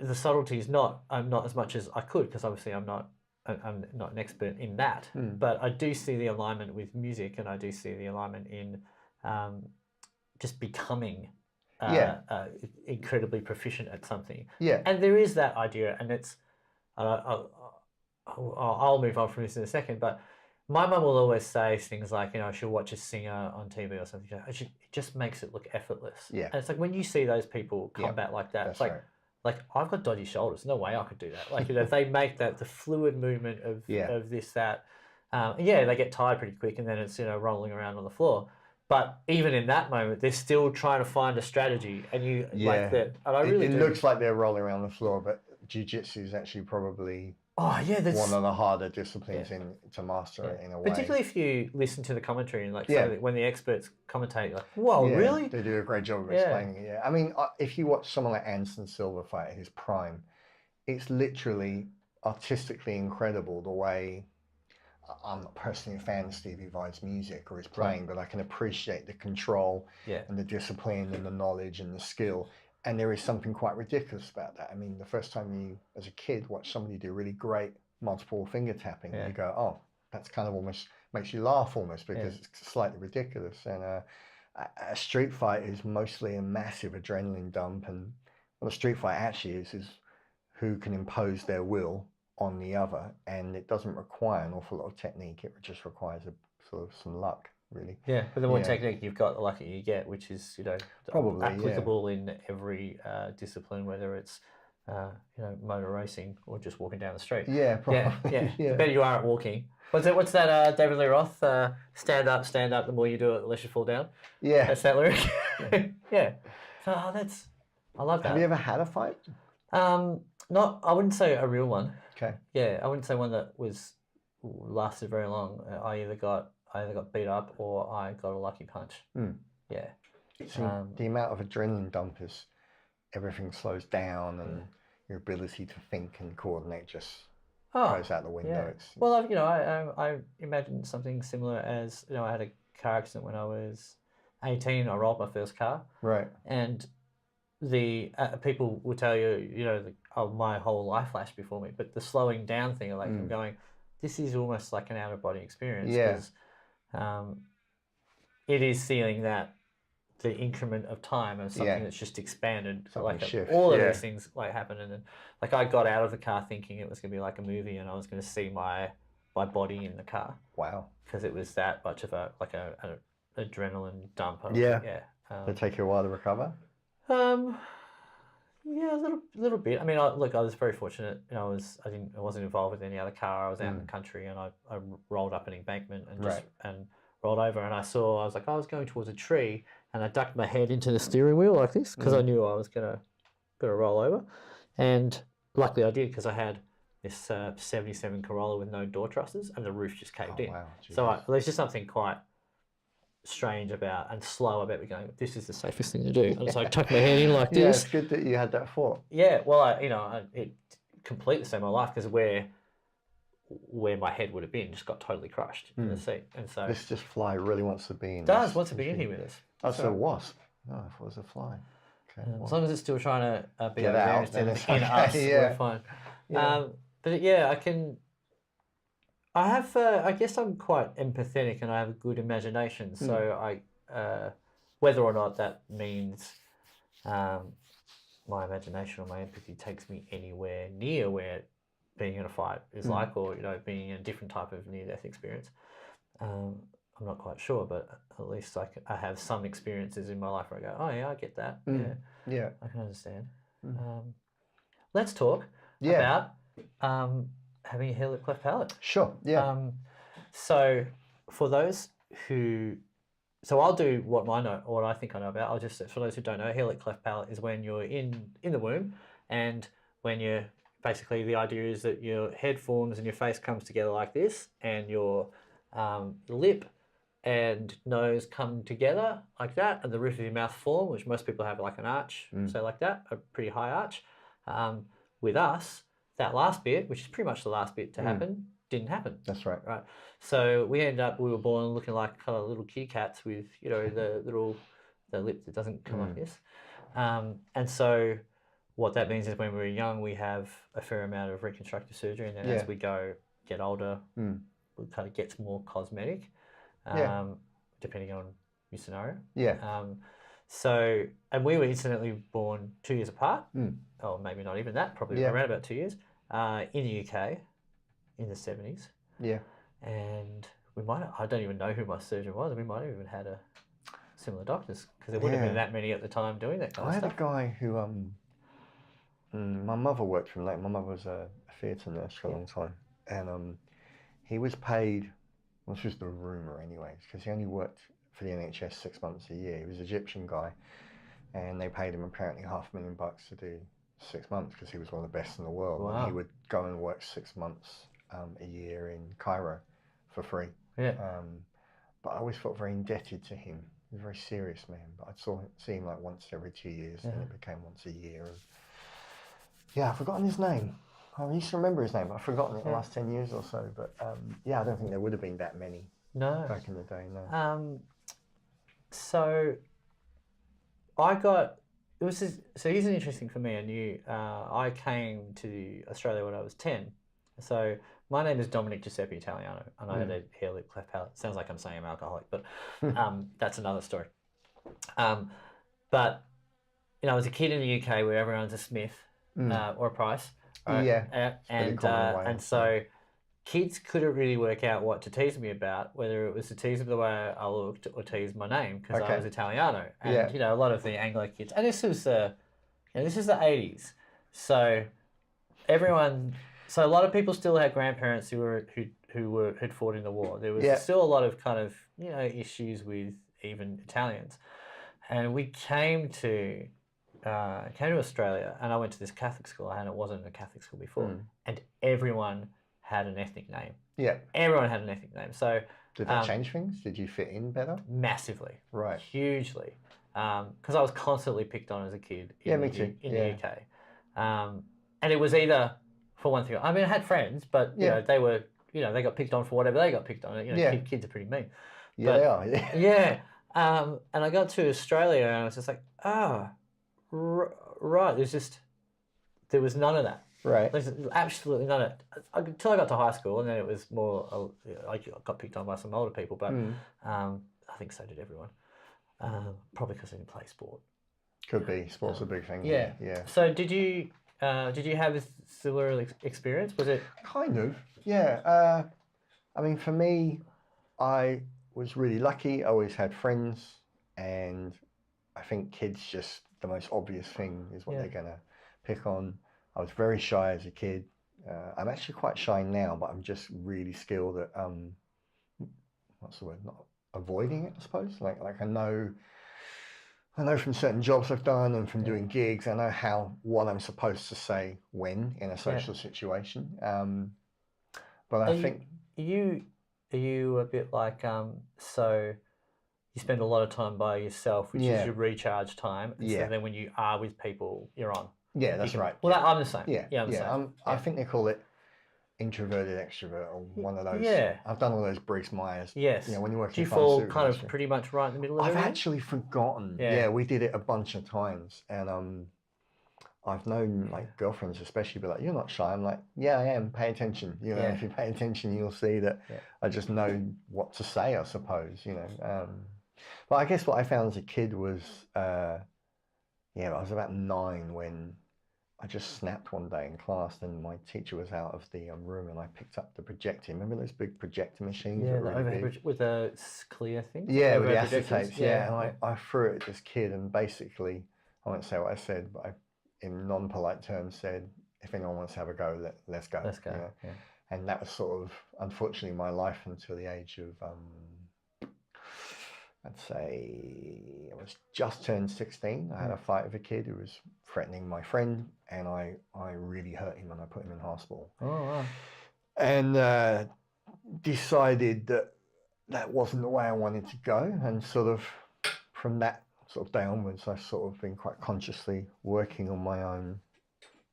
the subtleties, not as much as I could, because obviously I'm not an expert in that, but I do see the alignment with music, and I do see the alignment in just becoming incredibly proficient at something. And there is that idea, and it's I'll move on from this in a second, but my mum will always say things like, she'll watch a singer on TV or something, it just makes it look effortless. And it's like when you see those people combat like that, it's like, like I've got dodgy shoulders. No way I could do that. Like if they make that the fluid movement of this that, they get tired pretty quick, and then it's rolling around on the floor. But even in that moment, they're still trying to find a strategy, and you like that. And I really it looks like they're rolling around the floor, but jiu-jitsu is actually probably one of the harder disciplines to master in a way. Particularly if you listen to the commentary and when the experts commentate, you're like, whoa, really? They do a great job of explaining it. I mean, if you watch someone like Anderson Silva fight at his prime, it's literally artistically incredible the way. I'm not personally a fan of Stevie Vai's music or his playing, but I can appreciate the control and the discipline and the knowledge and the skill. And there is something quite ridiculous about that. I mean, the first time you, as a kid, watch somebody do really great multiple finger tapping, you go, oh, that's kind of almost makes you laugh almost, because it's slightly ridiculous. And a street fight is mostly a massive adrenaline dump. And what a street fight actually is who can impose their will on the other, and it doesn't require an awful lot of technique. It just requires some luck, really. But the more technique you've got, the luckier you get, which is probably applicable in every discipline, whether it's motor racing or just walking down the street. Probably. The better you are at walking. What's that David Lee Roth, stand up, the more you do it, the less you fall down? That's that lyric. So I love that. Have you ever had a fight? Not, I wouldn't say a real one. Okay. I wouldn't say one that lasted very long. I either got beat up or I got a lucky punch. So the amount of adrenaline dump is everything slows down, and your ability to think and coordinate just goes out the window. Well, I imagine something similar as I had a car accident when I was 18. I rolled my first car. Right. And the people will tell you, my whole life flashed before me, but the slowing down thing, like I'm going, this is almost like an out of body experience. Because it is seeing that the increment of time and something that's just expanded. Something shift. All of these things like happen, and then like I got out of the car thinking it was going to be like a movie, and I was going to see my body in the car. Wow. Because it was that much of a adrenaline dump. Yeah. Yeah. Did it take you a while to recover? Yeah, a little bit. I mean, I was very fortunate. You know, I wasn't involved with any other car. I was out in the country, and I rolled up an embankment and and rolled over, and I was was going towards a tree, and I ducked my head into the steering wheel like this because I knew I was gonna roll over, and luckily I did because I had this 77 Corolla with no door trusses, and the roof just caved in. Wow, so there's just something quite strange about and slow about me going, this is the safest thing to do. And so I tucked my head in like this. Yeah, it's good that you had that thought. Yeah, well, it completely saved my life because where my head would have been just got totally crushed in the seat. And so this fly really wants to be in. Wants to be in here with us. Oh, it's a wasp. No, I thought it was a fly. Okay, as long as it's still trying to be get out, then it's okay. us, we're fine. Yeah. But yeah, I have, I guess I'm quite empathetic and I have a good imagination. So whether or not that means my imagination or my empathy takes me anywhere near where being in a fight is like, or, being in a different type of near-death experience, I'm not quite sure, but at least I have some experiences in my life where I go, oh yeah, I get that. Yeah. I can understand. Let's talk about having a hair lip cleft palate. Sure. Yeah. So for those I'll do what I think I know about. I'll just, for those who don't know, hair lip cleft palate is when you're in the womb, and when you're basically, the idea is that your head forms and your face comes together like this, and your lip and nose come together like that, and the roof of your mouth form, which most people have like an arch, so like that, a pretty high arch. With us, that last bit, which is pretty much the last bit to happen, didn't happen. That's right. Right. So we were born looking like kind of little kitty cats with, the lip that doesn't come like this. And so what that means is when we're young, we have a fair amount of reconstructive surgery, and then as we get older, it kind of gets more cosmetic, depending on your scenario. Yeah. And we were incidentally born 2 years apart, or maybe not even that, probably around about 2 years, in the UK in the 70s. Yeah. And I don't even know who my surgeon was. We might have even had similar doctors, because there wouldn't have been that many at the time doing that kind of stuff. I had a guy who, my mother worked for him. Like, my mother was a theatre nurse for a long time, and he was paid, well, this was the rumour anyways, because he only worked for the NHS 6 months a year. He was an Egyptian guy, and they paid him apparently $500,000 to do 6 months because he was one of the best in the world. Wow. And he would go and work 6 months a year in Cairo for free. Yeah. But I always felt very indebted to him. He was a very serious man, but I'd see him like once every 2 years, and it became once a year. I've forgotten his name. I used to remember his name, but I've forgotten it in the last 10 years or so. But I don't think there would have been that many back in the day. No. So here's an interesting for me. I came to Australia when I was 10. So my name is Dominic Jospeh Italiano, and I had a hair lip cleft palate. Sounds like I'm saying I'm alcoholic, but that's another story. But I was a kid in the UK where everyone's a Smith or a Price. Right? Yeah. And so kids couldn't really work out what to tease me about, whether it was to tease me the way I looked or tease my name, because I was Italiano. And a lot of the Anglo kids, and this was the 80s, so a lot of people still had grandparents who had fought in the war. There was still a lot of kind of issues with even Italians, and we came to Australia, and I went to this Catholic school, and it wasn't a Catholic school before, and everyone had an ethnic name. Yeah. Everyone had an ethnic name. So did that change things? Did you fit in better? Massively. Right. Hugely. Because I was constantly picked on as a kid in the UK. And it was either, for one thing, I mean, I had friends, but they were, they got picked on for whatever they got picked on. Kids are pretty mean. Yeah, they are. Yeah. And I got to Australia, and I was just like, right. There was none of that. Right. There's absolutely none of it. Until I got to high school, and then it was more, I got picked on by some older people, but I think so did everyone. Probably because I didn't play sport. Could be. Sport's a big thing. Yeah. Yeah. So did you have a similar experience? Was it Kind of. Yeah. I mean, for me, I was really lucky. I always had friends, and I think kids just the most obvious thing is what they're gonna pick on. I was very shy as a kid. I'm actually quite shy now, but I'm just really skilled at what's the word? Not avoiding it, I suppose. Like I know from certain jobs I've done and from doing gigs, I know what I'm supposed to say when in a social situation. But I think are you a bit like so you spend a lot of time by yourself, which is your recharge time, and so then when you are with people, you're on. Yeah, that's right. Well, I'm the same. Yeah, I'm the same. I think they call it introverted extrovert or one of those. Yeah. I've done all those Bruce Myers. Yes. You know, when you work Do in you fall pharmaceutical kind of industry. pretty much right in the middle of I've everything? actually forgotten. Yeah, we did it a bunch of times, and I've known like girlfriends especially be like, "You're not shy." I'm like, "Yeah, I am. Pay attention. You know, if you pay attention, you'll see that I just know what to say, I suppose. You know." But I guess what I found as a kid was, I was about 9 when I just snapped one day in class, and my teacher was out of the room, and I picked up the projector. Remember those big projector machines? Yeah, that were really big? with the clear thing. Yeah, with the acetates. Yeah, and I threw it at this kid, and basically, I won't say what I said, but I, in non-polite terms, said, "If anyone wants to have a go, let's go." Let's go. You know? And that was sort of, unfortunately, my life until the age of, I'd say I was just turned 16. I had a fight with a kid who was threatening my friend, and I really hurt him, and I put him in hospital. Oh, wow. And decided that wasn't the way I wanted to go, and sort of from that sort of day onwards, I've sort of been quite consciously working on my own,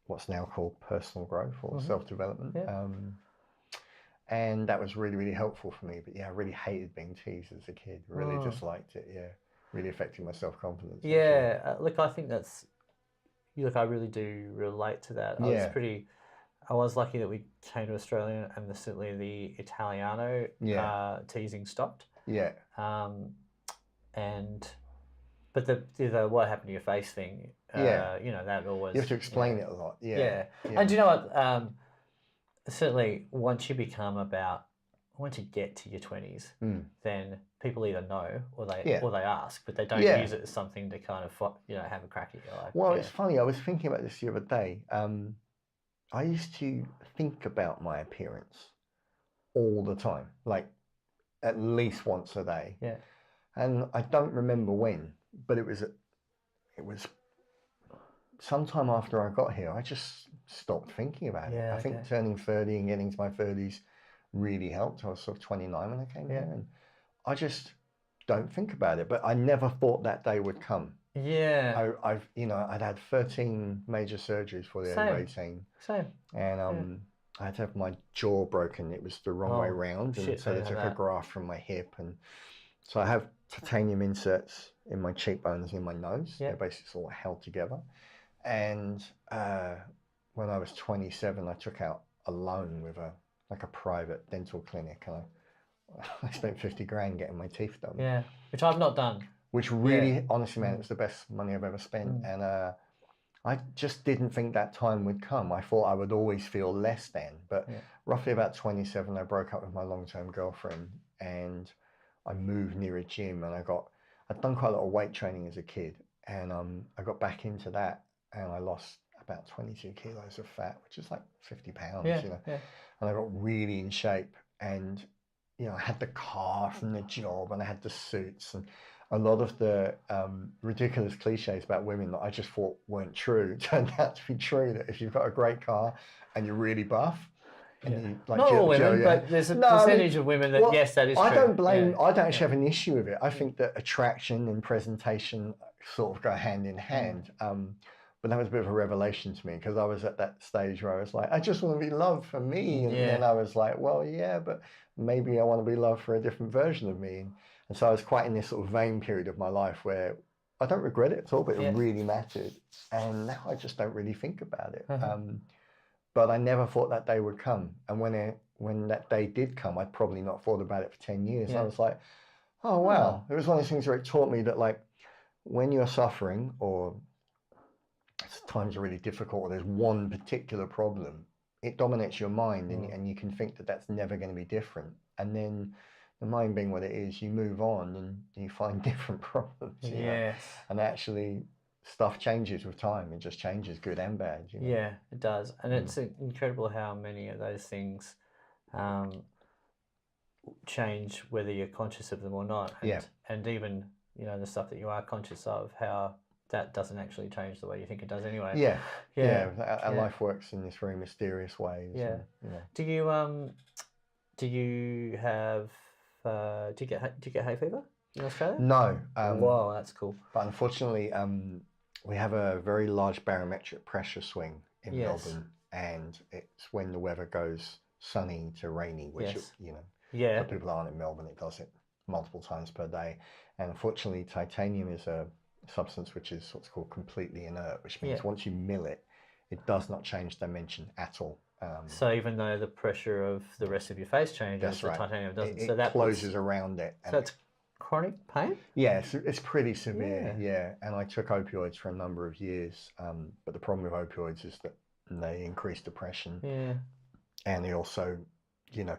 what's now called personal growth or self-development. And that was really, really helpful for me. But yeah, I really hated being teased as a kid. Really disliked it. Yeah, really affected my self-confidence. Yeah, look, I think I really do relate to that. I was lucky that we came to Australia, and certainly the Italiano teasing stopped. Yeah. But the what happened to your face thing, you know, that always... You have to explain it a lot. Yeah. And do you know what? Certainly, once you get to your 20s, then people either know or they ask, but they don't use it as something to kind of have a crack at your life. Well, it's funny. I was thinking about this the other day. I used to think about my appearance all the time, like at least once a day. Yeah. And I don't remember when, but it was sometime after I got here. I just stopped thinking about it. I think turning 30 and getting to my 30s really helped. I was sort of 29 when I came here, and I just don't think about it. But I never thought that day would come. Yeah. I'd had 13 major surgeries for the age of 18. Same. And I had to have my jaw broken. It was the wrong way round, and so they took a graft from my hip, and so I have titanium inserts in my cheekbones and in my nose. They're basically sort of held together. And when I was 27, I took out a loan with a private dental clinic, and I spent 50 grand getting my teeth done. Yeah, which I've not done. Which really, honestly, man, it was the best money I've ever spent. And I just didn't think that time would come. I thought I would always feel less than. But roughly about 27, I broke up with my long-term girlfriend, and I moved near a gym, and I'd done quite a lot of weight training as a kid, and I got back into that, and I lost about 22 kilos of fat, which is like 50 pounds, and I got really in shape, and I had the car from the job, and I had the suits, and a lot of the ridiculous cliches about women that I just thought weren't true turned out to be true, that if you've got a great car and you're really buff, and you, like not all women, but there's a percentage of women that, yes, that is true. I don't blame, I don't actually have an issue with it. I think that attraction and presentation sort of go hand in hand. But that was a bit of a revelation to me, because I was at that stage where I was like, I just want to be loved for me. And then I was like, well, yeah, but maybe I want to be loved for a different version of me. And so I was quite in this sort of vain period of my life where I don't regret it at all, but it really mattered. And now I just don't really think about it. But I never thought that day would come. And when that day did come, I'd probably not thought about it for 10 years. I was like, Oh, wow. It was one of those things where it taught me that, like, when you're suffering or times are really difficult or there's one particular problem, it dominates your mind and you can think that that's never going to be different. And then the mind being what it is, you move on and you find different problems. You know? And actually stuff changes with time. It just changes, good and bad. You know? Yeah, it does. And it's incredible how many of those things change whether you're conscious of them or not. And even, you know, the stuff that you are conscious of, how that doesn't actually change the way you think it does anyway. Our life works in this very mysterious ways. Yeah. And, you know. Do you have do you get hay fever in Australia? No. Wow, that's cool. But unfortunately, we have a very large barometric pressure swing in Melbourne, and it's when the weather goes sunny to rainy, which you know, for people that aren't in Melbourne, it does it multiple times per day. And unfortunately, titanium is a substance which is what's called completely inert, which means once you mill it, it does not change dimension at all. So even though the pressure of the rest of your face changes, the titanium doesn't. It so that closes around it. So it's chronic pain? Yeah, it's pretty severe, And I took opioids for a number of years, but the problem with opioids is that they increase depression. And they also, you know,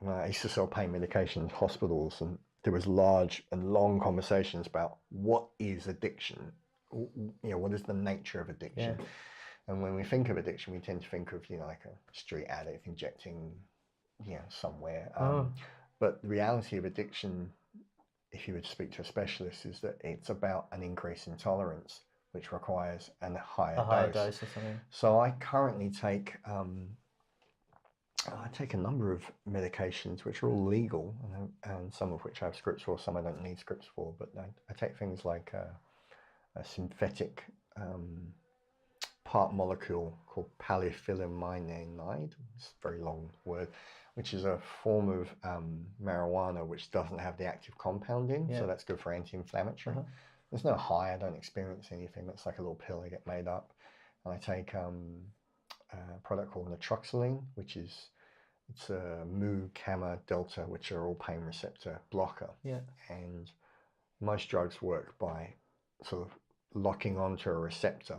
I used to sell pain medication in hospitals, and there was large and long conversations about what is addiction, you know, what is the nature of addiction. And when we think of addiction, we tend to think of, you know, like a street addict injecting, you know, somewhere. But the reality of addiction, if you would speak to a specialist, is that it's about an increase in tolerance, which requires a higher dose or something. So I currently take a number of medications which are all legal, and some of which I have scripts for, some I don't need scripts for. But I take things like a synthetic part molecule called polyphyllomylanide. It's a very long word, which is a form of marijuana which doesn't have the active compound in, so that's good for anti-inflammatory. There's no high, I don't experience anything. That's like a little pill I get made up. And I take a product called natroxeline, which is a mu, gamma, delta, which are all pain receptor blocker. And most drugs work by sort of locking onto a receptor,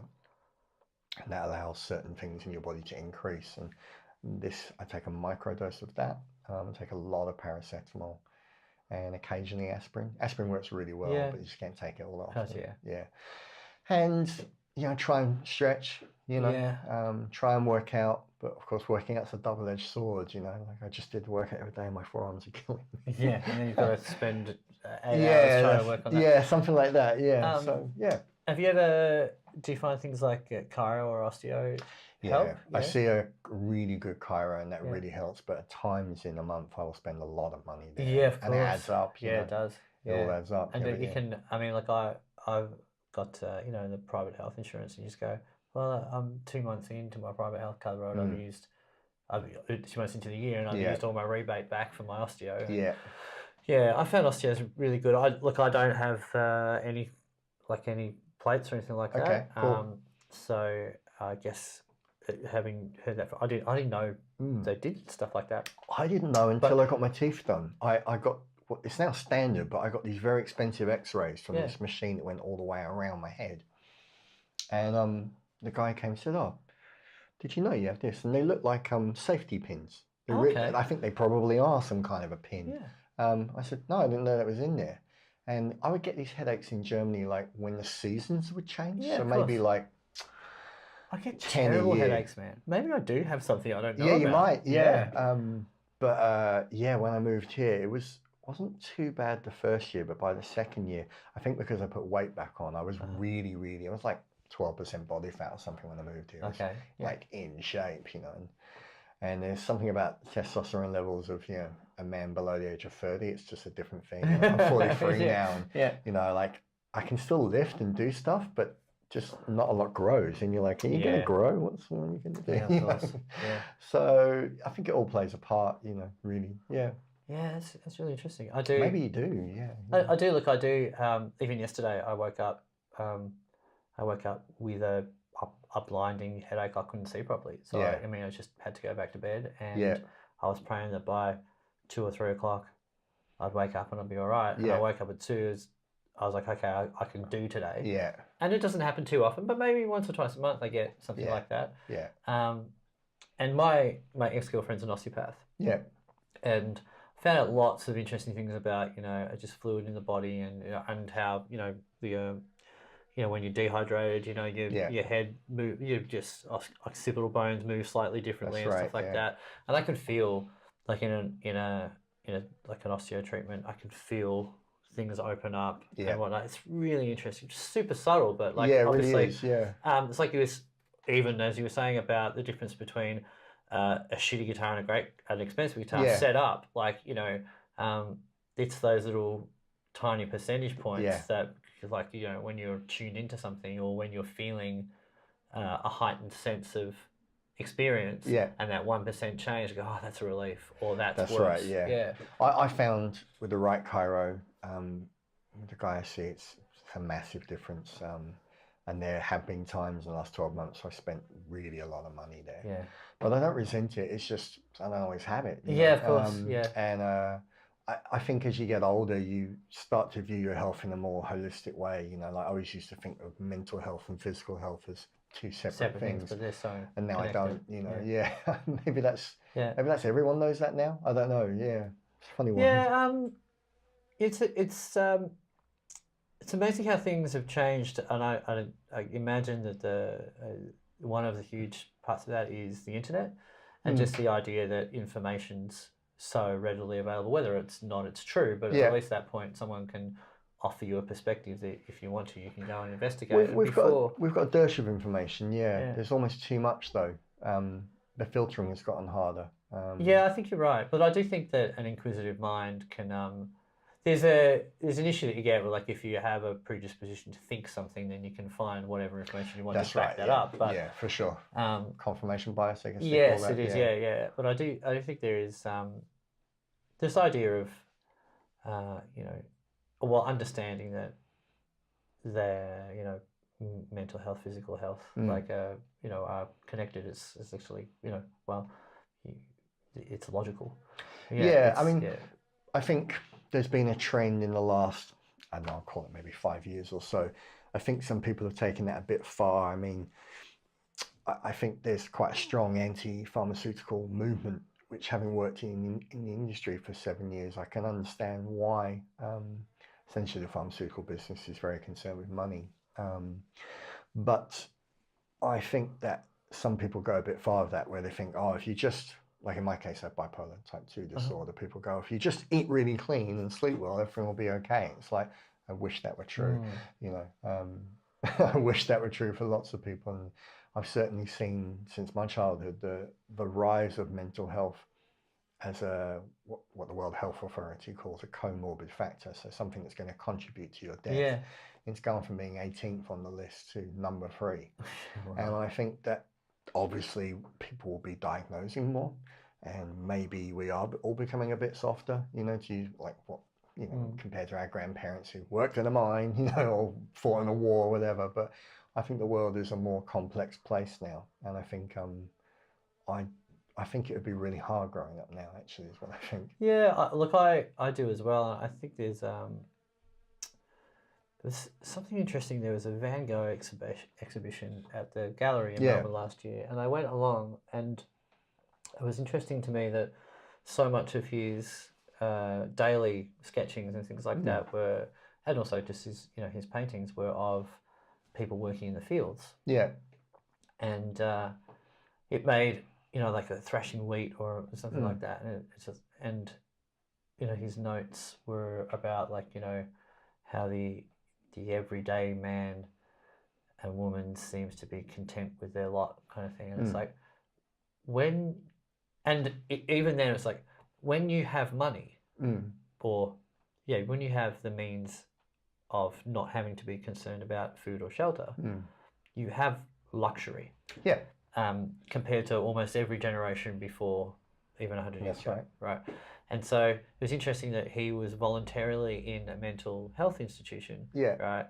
and that allows certain things in your body to increase. And this, I take a microdose of that. I take a lot of paracetamol and occasionally aspirin. Aspirin works really well, but you just can't take it all often. And, you know, try and stretch, you know, try and work out. But of course, working out's a double-edged sword, you know. Like I just did work out every day, my forearms are killing me. And then you've got to spend 8 hours trying to work on that. Something like that, Have you ever, do you find things like chiro or osteo help? I see a really good chiro, and that really helps. But at times in a month, I will spend a lot of money there. Of course. And it adds up. You know? It does. It all adds up. And you can, I mean, like I've got, you know, the private health insurance, and you just go, well, I'm 2 months into my private health cover, and I've used 2 months into the year, and I've used all my rebate back for my osteo. I found osteo is really good. I don't have any plates or anything like that. Okay, cool. So I guess having heard that, I didn't know they did stuff like that. I didn't know until I got my teeth done. I got, it's now standard, but I got these very expensive X-rays from this machine that went all the way around my head. And the guy came and said, "Oh, did you know you have this?" And they look like safety pins. I think they probably are some kind of a pin. I said, "No, I didn't know that was in there." And I would get these headaches in Germany, like when the seasons would change. So maybe like I get terrible headaches, man. Maybe I do have something I don't know about. You might. But when I moved here, it wasn't too bad the first year, but by the second year, I think because I put weight back on, I was really, I was like 12% body fat or something when I moved here. Like in shape, you know. And there's something about testosterone levels of, you know, a man below the age of 30. It's just a different thing. You know, I'm 43 now, and you know, like I can still lift and do stuff, but just not a lot grows. And you're like, are you going to grow? What are you going to do? Of course. So I think it all plays a part, you know, really. Yeah, that's really interesting. I do. Maybe you do. I do. Look, I do. Even yesterday, I woke up with a blinding headache. I couldn't see properly. So I just had to go back to bed, and I was praying that by 2 or 3 o'clock I'd wake up and I'd be all right. And I woke up at 2. I was like, okay, I can do today. Yeah. And it doesn't happen too often, but maybe once or twice a month I get something like that. Yeah. And my ex-girlfriend's an osteopath. Yeah. And found out lots of interesting things about, just fluid in the body and how, when you're dehydrated, your head move, just occipital bones move slightly differently and stuff like that. And I could feel like in like an osteo treatment, I could feel things open up and whatnot. It's really interesting, just super subtle, but like obviously, really is, it's like even as you were saying about the difference between a shitty guitar and an expensive guitar set up, like it's those little tiny percentage points that, like when you're tuned into something or when you're feeling a heightened sense of experience, and that 1% change, you go, oh, that's a relief, or that's worse. Right. I found with the right chiro, the guy I see, it's a massive difference. And there have been times in the last 12 months I spent really a lot of money there. Yeah. But I don't resent it. It's just I don't always have it. Of course. And I think as you get older, you start to view your health in a more holistic way. Like I always used to think of mental health and physical health as two separate things. But they're so and now connected. I don't. Maybe that's everyone knows that now. I don't know. Yeah, it's a funny one. Yeah. It's amazing how things have changed, and I imagine that one of the huge parts of that is the internet, and just the idea that information's so readily available. Whether it's true, but at least at that point, someone can offer you a perspective that if you want to, you can go and investigate. We've got a dearth of information. Yeah, there's almost too much though. The filtering has gotten harder. I think you're right, but I do think that an inquisitive mind can. There's an issue that you get where, like, if you have a predisposition to think something, then you can find whatever information you want to back that up. But for sure. Confirmation bias, I guess. Yes, it is. Yeah. But I do think there is this idea of understanding that mental health, physical health, are connected. It's actually it's logical. I think there's been a trend in the last, I don't know, I'll call it maybe 5 years or so. I think some people have taken that a bit far. I mean, I think there's quite a strong anti-pharmaceutical movement, which, having worked in the industry for 7 years, I can understand why essentially the pharmaceutical business is very concerned with money. But I think that some people go a bit far with that, where they think, oh, if you just, like in my case, I have bipolar type 2 disorder. People go, if you just eat really clean and sleep well, everything will be okay. It's like, I wish that were true. I wish that were true for lots of people. And I've certainly seen since my childhood the rise of mental health as what the World Health Authority calls a comorbid factor. So something that's going to contribute to your death. Yeah. It's gone from being 18th on the list to number 3. Wow. And I think that obviously people will be diagnosing more, and maybe we are all becoming a bit softer, to use like what, compared to our grandparents who worked in a mine, or fought in a war or whatever. But I think the world is a more complex place now. And I think I think it would be really hard growing up now, actually, is what I think. Yeah, look, I do as well. I think there's something interesting. There was a Van Gogh exhibition at the gallery in Melbourne last year, and I went along, and it was interesting to me that so much of his daily sketchings and things like that were, and also just his paintings were of people working in the fields. Yeah. And it made, like a thrashing wheat or something like that, and his notes were about, like, how the everyday man and woman seems to be content with their lot, kind of thing. And it's like, even then it's like, when you have money, or when you have the means of not having to be concerned about food or shelter, you have luxury. Yeah. Compared to almost every generation before, even 100 years ago. Right. And so it was interesting that he was voluntarily in a mental health institution. Yeah. Right.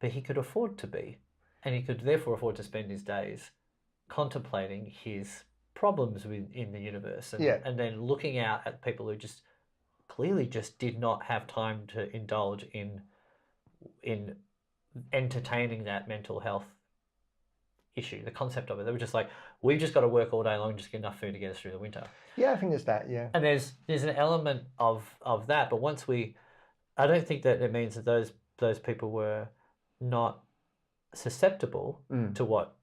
But he could afford to be, and he could therefore afford to spend his days contemplating his problems in the universe, and then looking out at people who just clearly just did not have time to indulge in entertaining that mental health issue, the concept of it. They were just like, we've just got to work all day long, just get enough food to get us through the winter. Yeah, I think there's that. Yeah, and there's an element of that, but once I don't think that it means that those people were not susceptible to what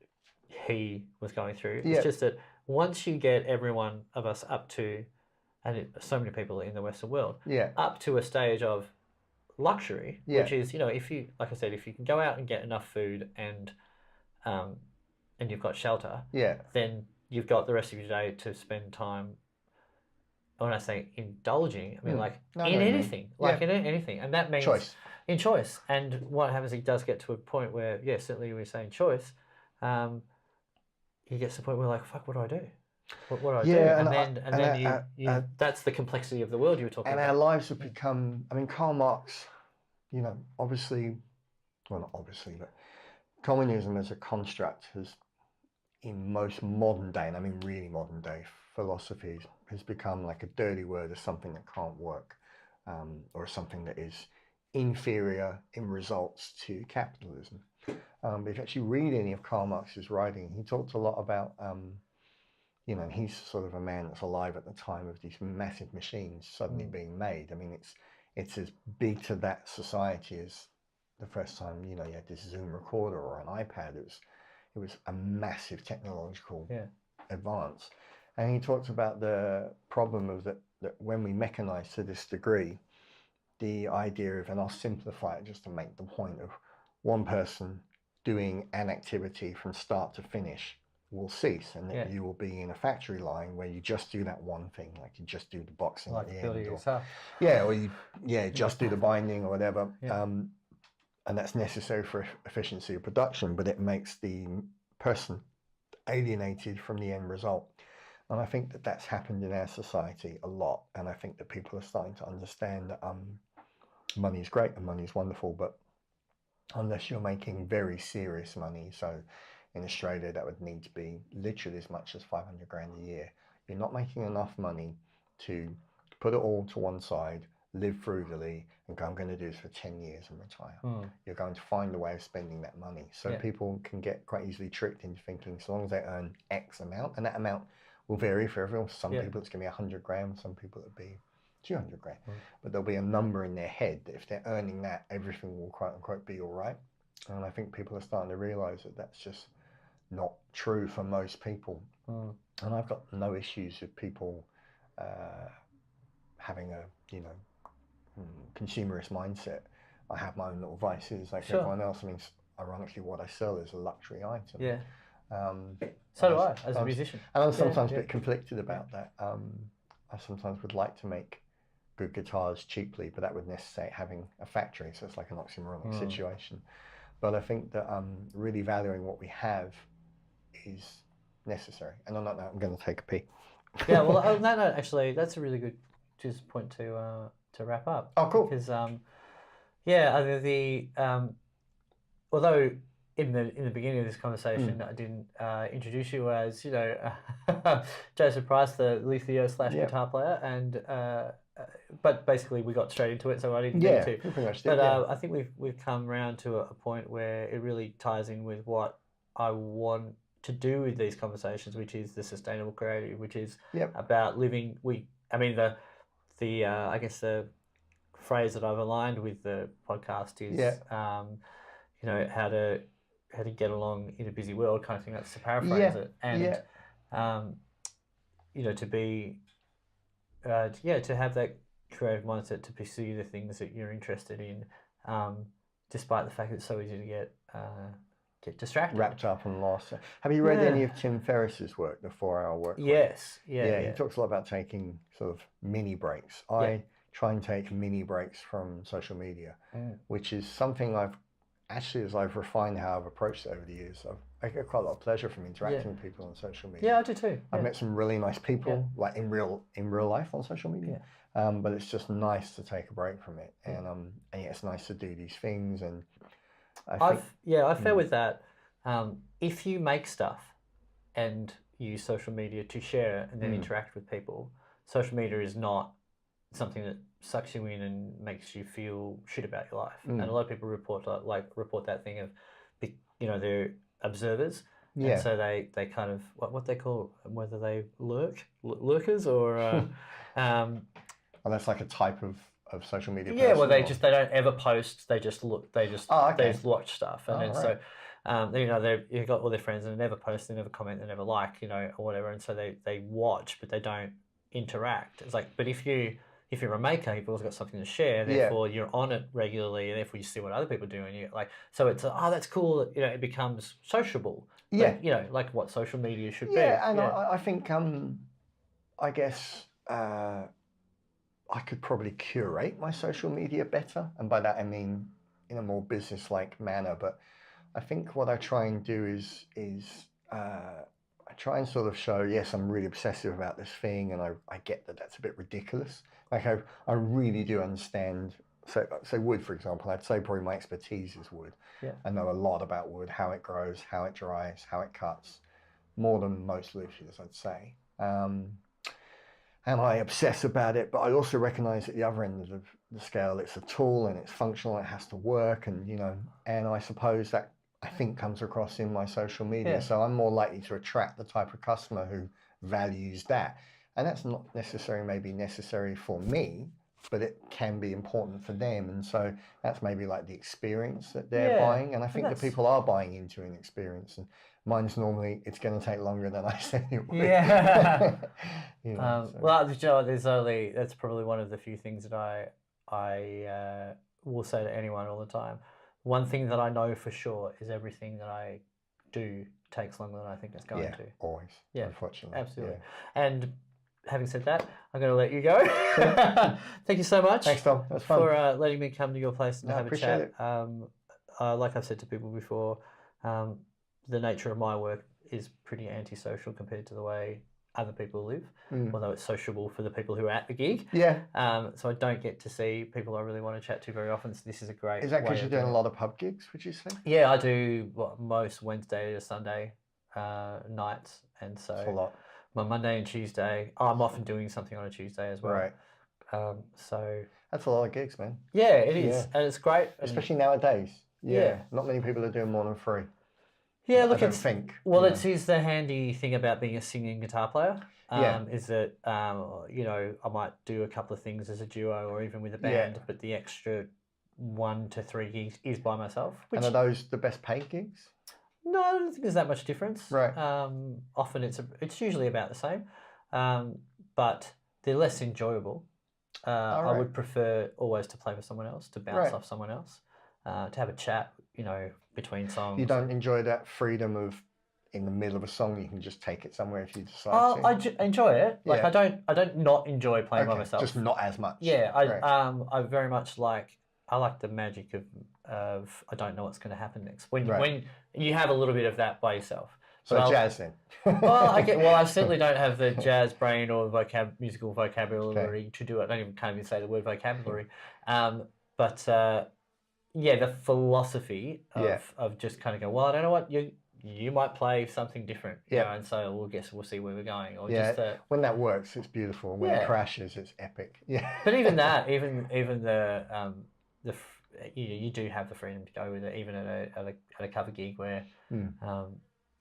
he was going through. It's just that once you get every one of us up to, and so many people in the Western world, up to a stage of luxury, which is, if you, like I said, if you can go out and get enough food and you've got shelter, then you've got the rest of your day to spend time. When I say indulging, I mean anything, in anything, and that means choice. And what happens? It does get to a point where, certainly we're saying choice. He gets to the point where, like, fuck, what do I do? What do I do? And then you that's the complexity of the world you were talking about. And our lives have become. I mean, Karl Marx, obviously, well, not obviously, but communism as a construct has, in most modern day, and I mean really modern day philosophies, has become like a dirty word as something that can't work, or something that is inferior in results to capitalism. But if you actually read any of Karl Marx's writing, he talks a lot about, he's sort of a man that's alive at the time of these massive machines suddenly being made. I mean, it's as big to that society as the first time, you had this Zoom recorder or an iPad. It was a massive technological advance. And he talks about the problem of that when we mechanize to this degree, the idea of, and I'll simplify it just to make the point, of one person doing an activity from start to finish will cease, and that you will be in a factory line where you just do that one thing, like you just do the boxing at the end, or you just do the binding or whatever. And that's necessary for efficiency of production, but it makes the person alienated from the end result. And I think that that's happened in our society a lot. And I think that people are starting to understand that money is great and money is wonderful, but unless you're making very serious money, so in Australia that would need to be literally as much as 500 grand a year, you're not making enough money to put it all to one side, live frugally, and go, I'm going to do this for 10 years and retire. You're going to find a way of spending that money. So people can get quite easily tricked into thinking, so long as they earn X amount, and that amount will vary for everyone. Some people it's going to be 100 grand, some people it'll be 200 grand. But there'll be a number in their head that if they're earning that, everything will quote unquote be all right. And I think people are starting to realize that that's just not true for most people. And I've got no issues with people having a, consumerist mindset. I have my own little vices like everyone else. I mean, ironically, what I sell is a luxury item. So do I, as a musician. And I'm sometimes a bit conflicted about that. I sometimes would like to make good guitars cheaply, but that would necessitate having a factory, so it's like an oxymoronic situation. But I think that really valuing what we have is necessary. And on that note, I'm going to take a pee. Well, on that note, actually, that's a really good point to wrap up. Oh, cool. Because although in the beginning of this conversation I didn't introduce you as Jospeh Price, the Luthier / guitar player, and but basically we got straight into it, so I didn't need to. Pretty much did, but I think we've come around to a point where it really ties in with what I want to do with these conversations, which is the sustainable creative, which is about living. I guess the phrase that I've aligned with the podcast is how to get along in a busy world, kind of thing. That's to paraphrase it, and to be to have that creative mindset to pursue the things that you're interested in, despite the fact that it's so easy to get distracted, wrapped up and lost. Have you read any of Tim Ferriss's work, The 4-Hour Work Week? Yes. He talks a lot about taking sort of mini breaks. I try and take mini breaks from social media, which is something I've refined how I've approached it over the years. I get quite a lot of pleasure from interacting with people on social media. Yeah, I do too. I've met some really nice people, like in real life on social media. But it's just nice to take a break from it, and it's nice to do these things. And I feel with that. If you make stuff and use social media to share and then interact with people, social media is not something that sucks you in and makes you feel shit about your life. And a lot of people report that thing of, they're observers. Yeah. And so they kind of what they call, whether they lurkers or Well, that's like a type of social media. Yeah, well, person, they don't ever post. They just look. They just watch stuff, and then right. so you've got all their friends and they never post, they never comment, they never like, or whatever, and so they watch, but they don't interact. It's like, but if you're a maker, you've always got something to share. Therefore, you're on it regularly, and therefore you see what other people do, and you like. So it's that's cool. It becomes sociable. Yeah, like what social media should be. Yeah, and I think I guess I could probably curate my social media better, and by that I mean in a more business-like manner. But I think what I try and do is I try and sort of show, yes, I'm really obsessive about this thing, and I get that that's a bit ridiculous. Like I really do understand. So wood, for example, I'd say probably my expertise is wood. Yeah. I know a lot about wood, how it grows, how it dries, how it cuts, more than most luthiers, I'd say. And I obsess about it, but I also recognize at the other end of the scale, it's a tool and it's functional, it has to work, and and I suppose that I think comes across in my social media. Yeah. So I'm more likely to attract the type of customer who values that. And that's not maybe necessary for me, but it can be important for them. And so that's maybe like the experience that they're buying. And I think that people are buying into an experience. And mine's normally, it's going to take longer than I said it would. Yeah. So. Well, that's probably one of the few things that I will say to anyone all the time. One thing that I know for sure is everything that I do takes longer than I think it's going to. Always. Yeah, unfortunately. Absolutely. Yeah. And having said that, I'm going to let you go. Thank you so much. Thanks, Tom. That was fun. For letting me come to your place and have a chat. It. Like I've said to people before, the nature of my work is pretty antisocial compared to the way other people live, although it's sociable for the people who are at the gig. Yeah. So I don't get to see people I really want to chat to very often. So this is a great. Is that because you're doing a lot of pub gigs? Would you say? Yeah, I do most Wednesday to Sunday nights, and so that's a lot. My Monday and Tuesday. I'm often doing something on a Tuesday as well. Right. So that's a lot of gigs, man. Yeah, it is, and it's great, especially nowadays. Yeah. Not many people are doing more than 3. Yeah, look, I don't think. Well, it is the handy thing about being a singing guitar player. Is that I might do a couple of things as a duo or even with a band, but the extra 1 to 3 gigs is by myself. And are those the best paid gigs? No, I don't think there's that much difference. Right. Often it's usually about the same, but they're less enjoyable. I would prefer always to play with someone else, to bounce off someone else, to have a chat, between songs. You don't enjoy that freedom of in the middle of a song you can just take it somewhere if you decide to? I enjoy it. Like I don't not enjoy playing by myself. Just not as much. Yeah, I very much like the magic of I don't know what's going to happen next. When you have a little bit of that by yourself. So jazz then. I certainly don't have the jazz brain or musical vocabulary to do it. I can't even say the word vocabulary. But the philosophy of just kind of go, well, I don't know what you might play something different, and so we'll see where we're going. Or when that works, it's beautiful. When it crashes, it's epic. Yeah. But even that, even the you do have the freedom to go with it, even at a cover gig where,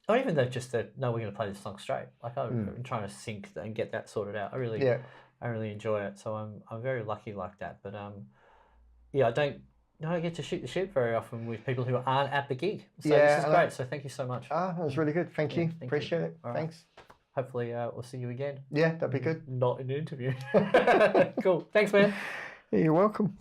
or even though just that we're going to play this song straight. Like I'm trying to sync and get that sorted out. I really enjoy it. So I'm very lucky like that. But I don't get to shoot the shit very often with people who aren't at the gig. So this is great. So thank you so much. That was really good. Thank you. Appreciate it. All Thanks. Right. Hopefully we'll see you again. Yeah, that'd be good. Not in an interview. Cool. Thanks, man. Yeah, you're welcome.